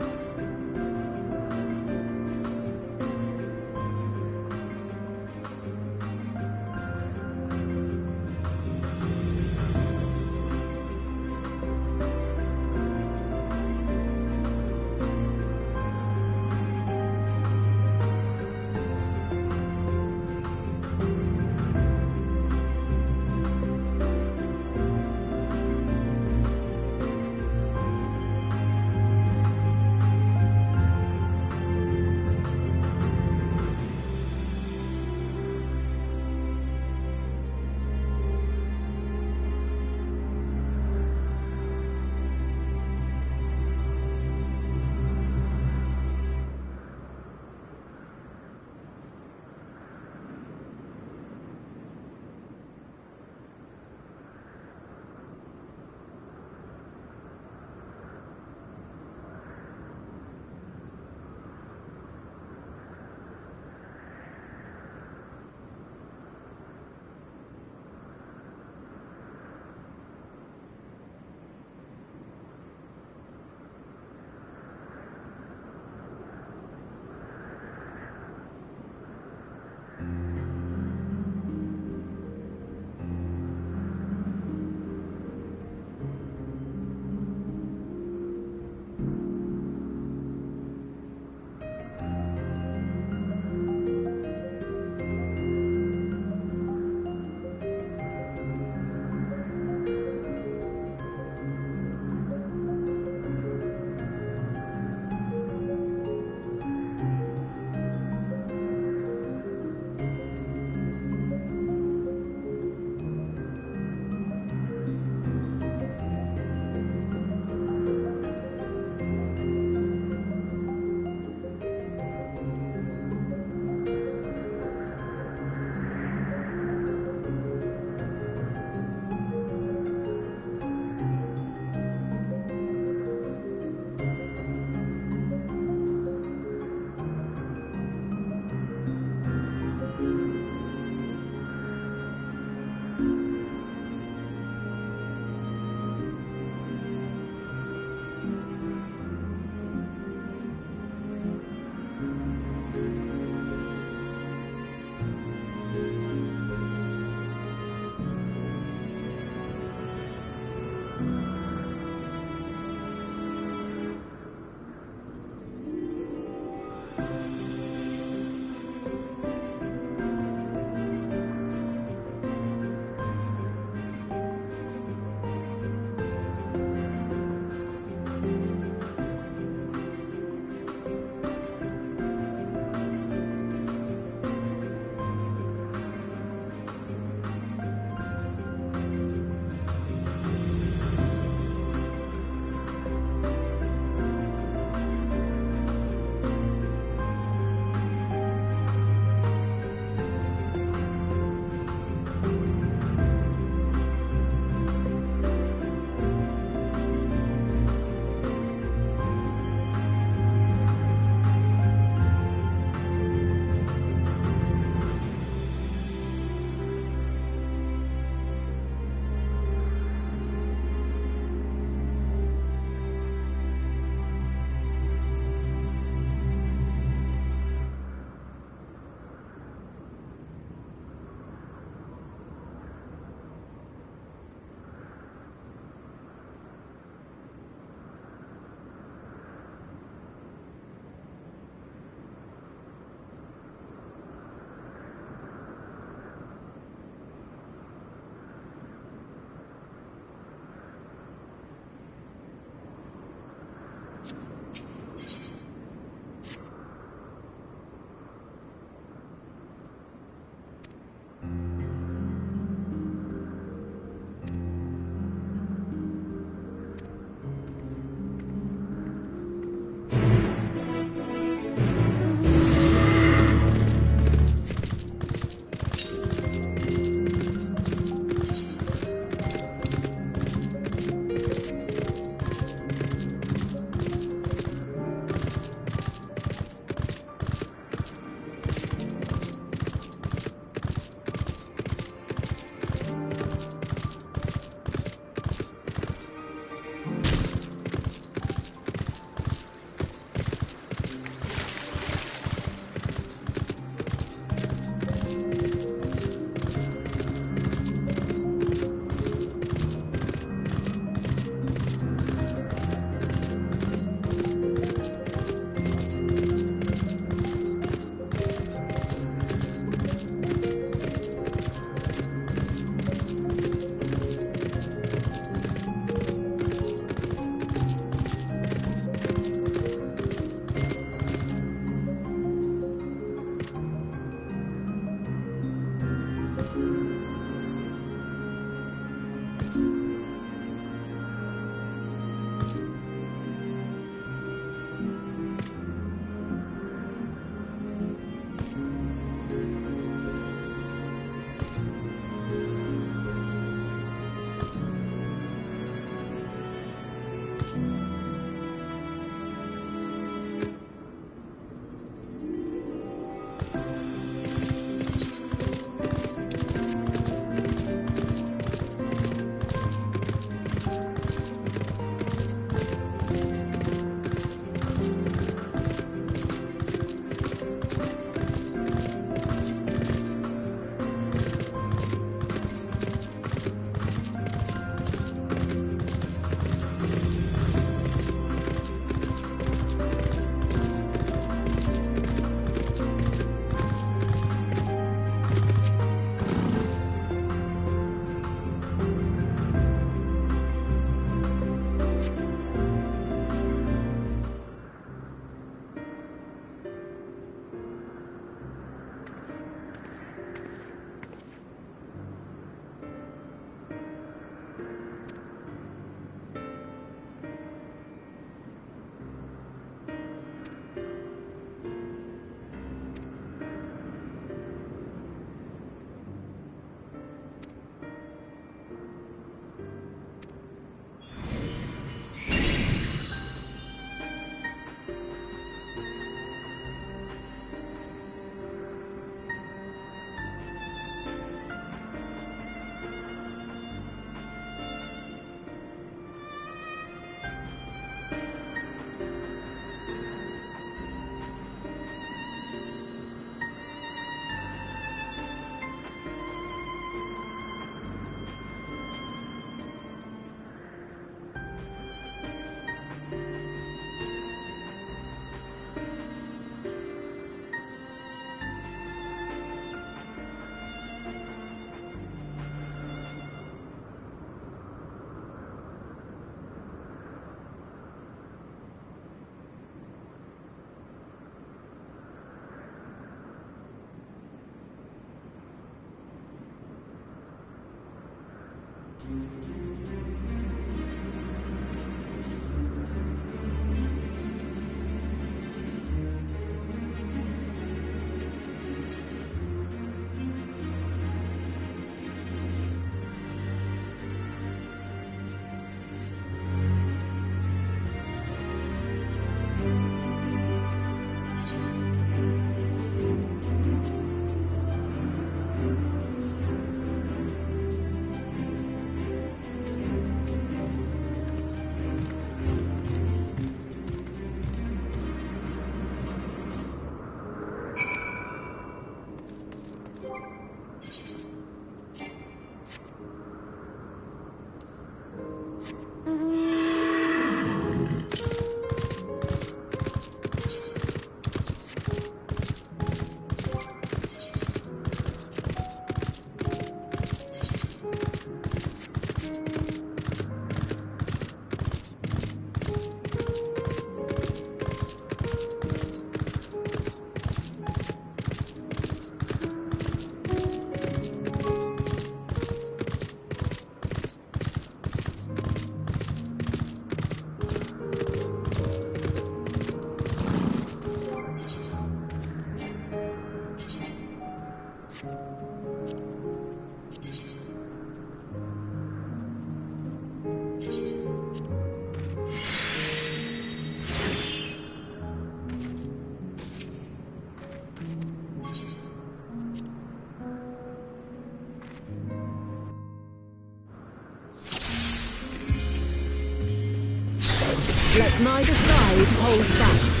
Let neither side hold back.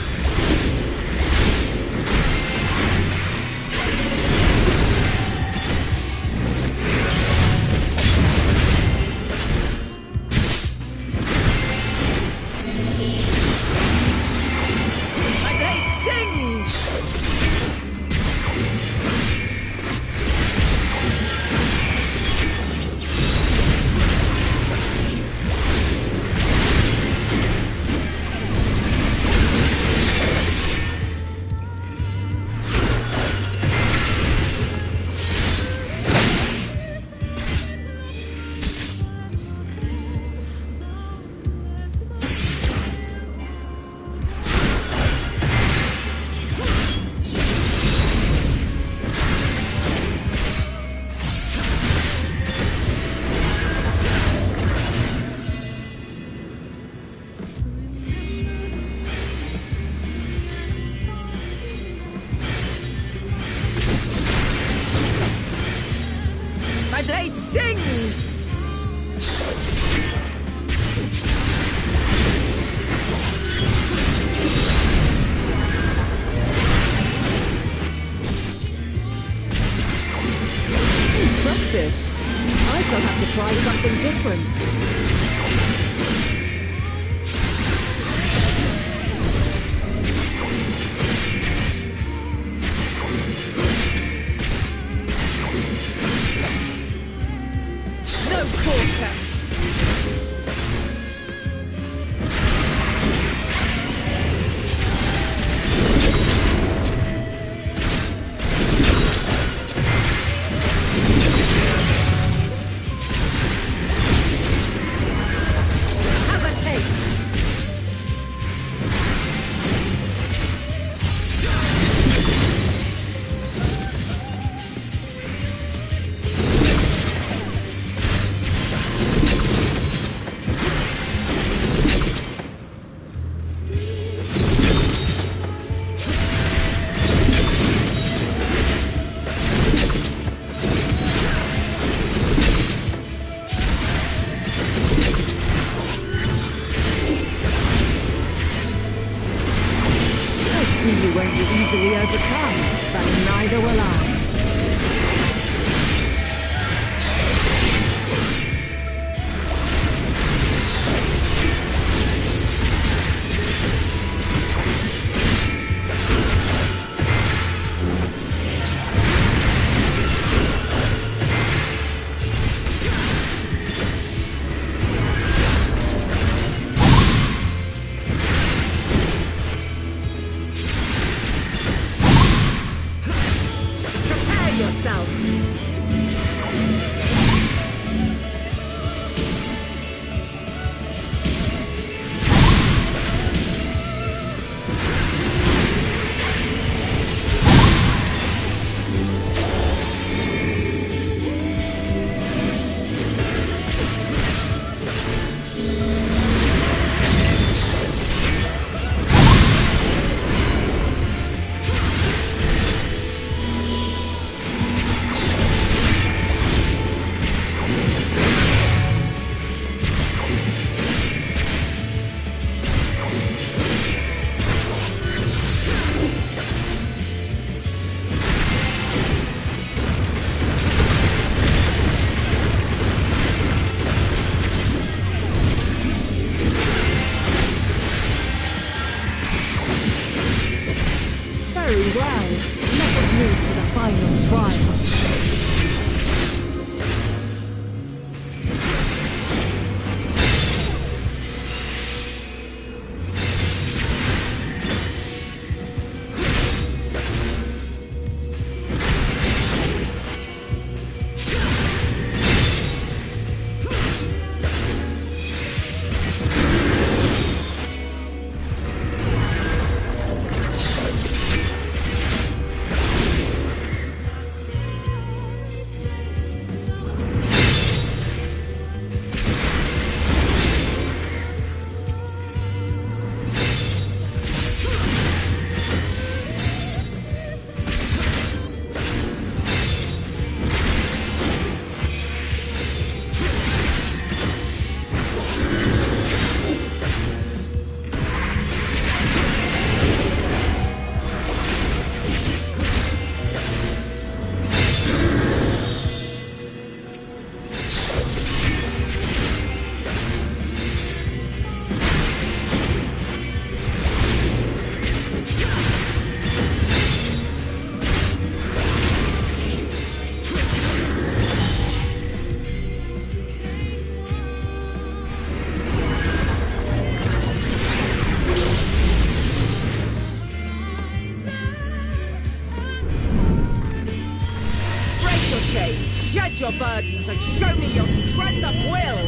try something different. No quarter! Have a taste! I see you won't be easily overcome, but neither will I. Prepare yourself! Very well. Let us move to the final trial. Shed your burdens and show me your strength of will!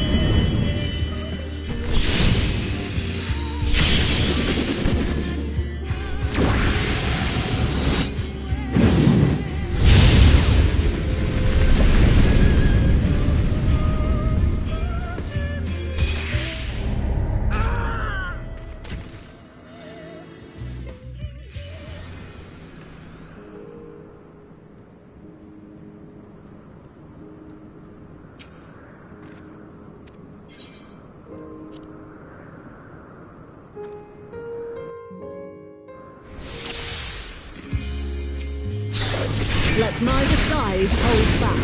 Let neither side hold back.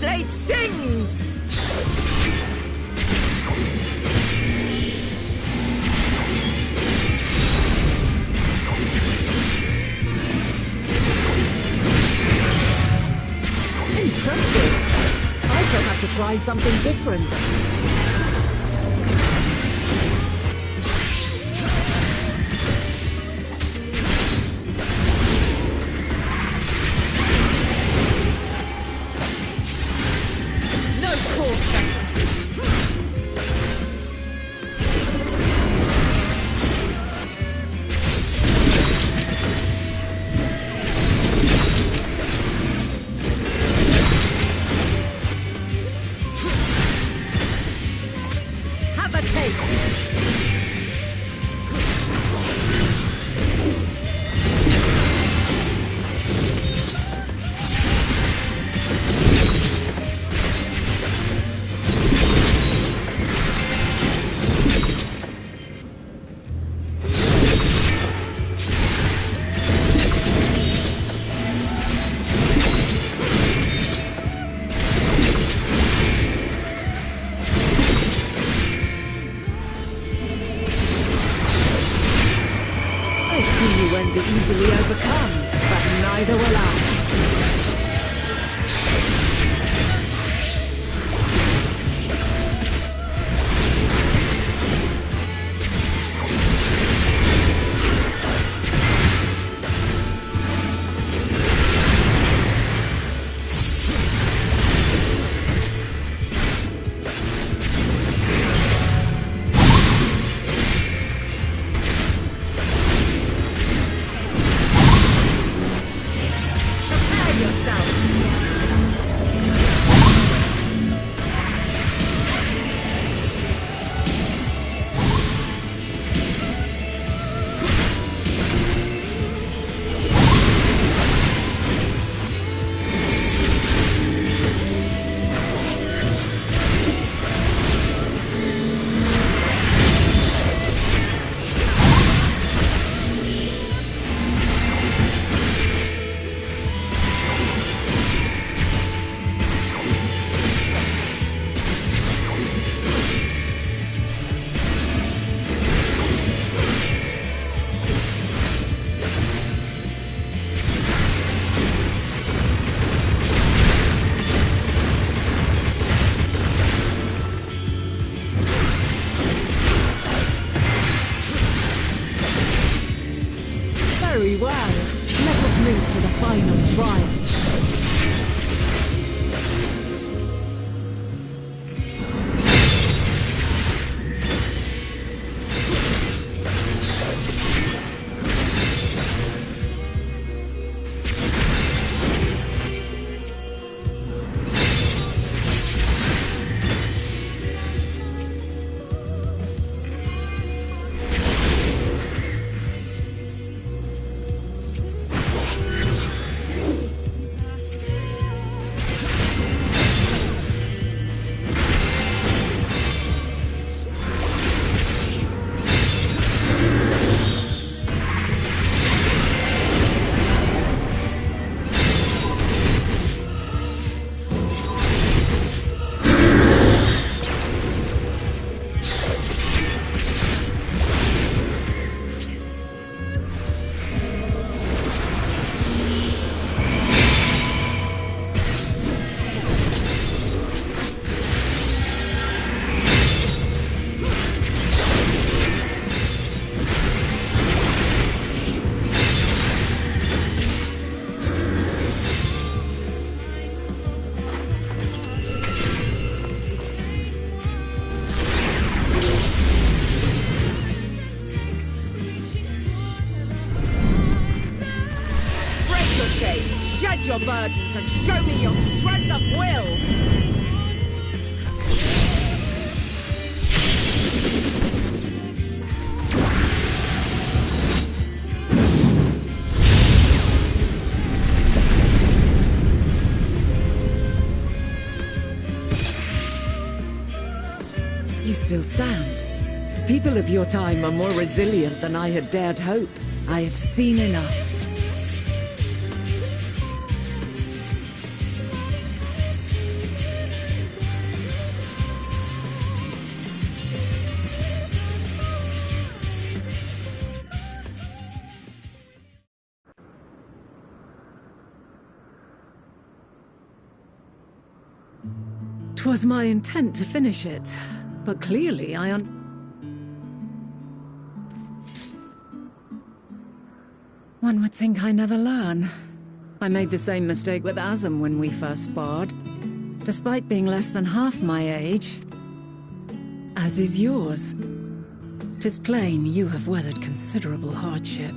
blade sings! Impressive. I shall have to try something different. Be easily overcome, but neither will I. Very well. Let us move to the final trial. Shed your burdens and show me your strength of will! You still stand. The people of your time are more resilient than I had dared hope. I have seen enough. 'Twas my intent to finish it, but clearly One would think I never learn. I made the same mistake with Azam when we first sparred. Despite being less than half my age, as is yours. 'Tis plain you have weathered considerable hardship.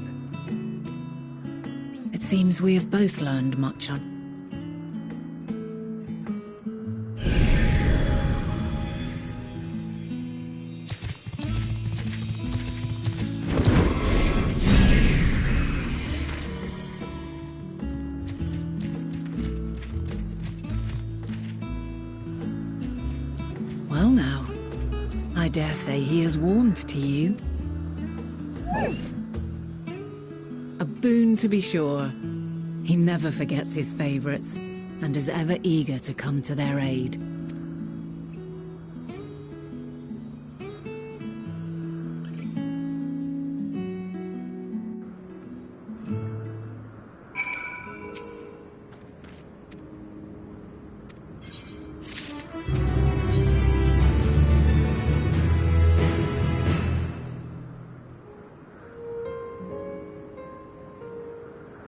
It seems we have both learned much on... Well now, I dare say he is warmed to you. A boon to be sure. He never forgets his favorites, and is ever eager to come to their aid.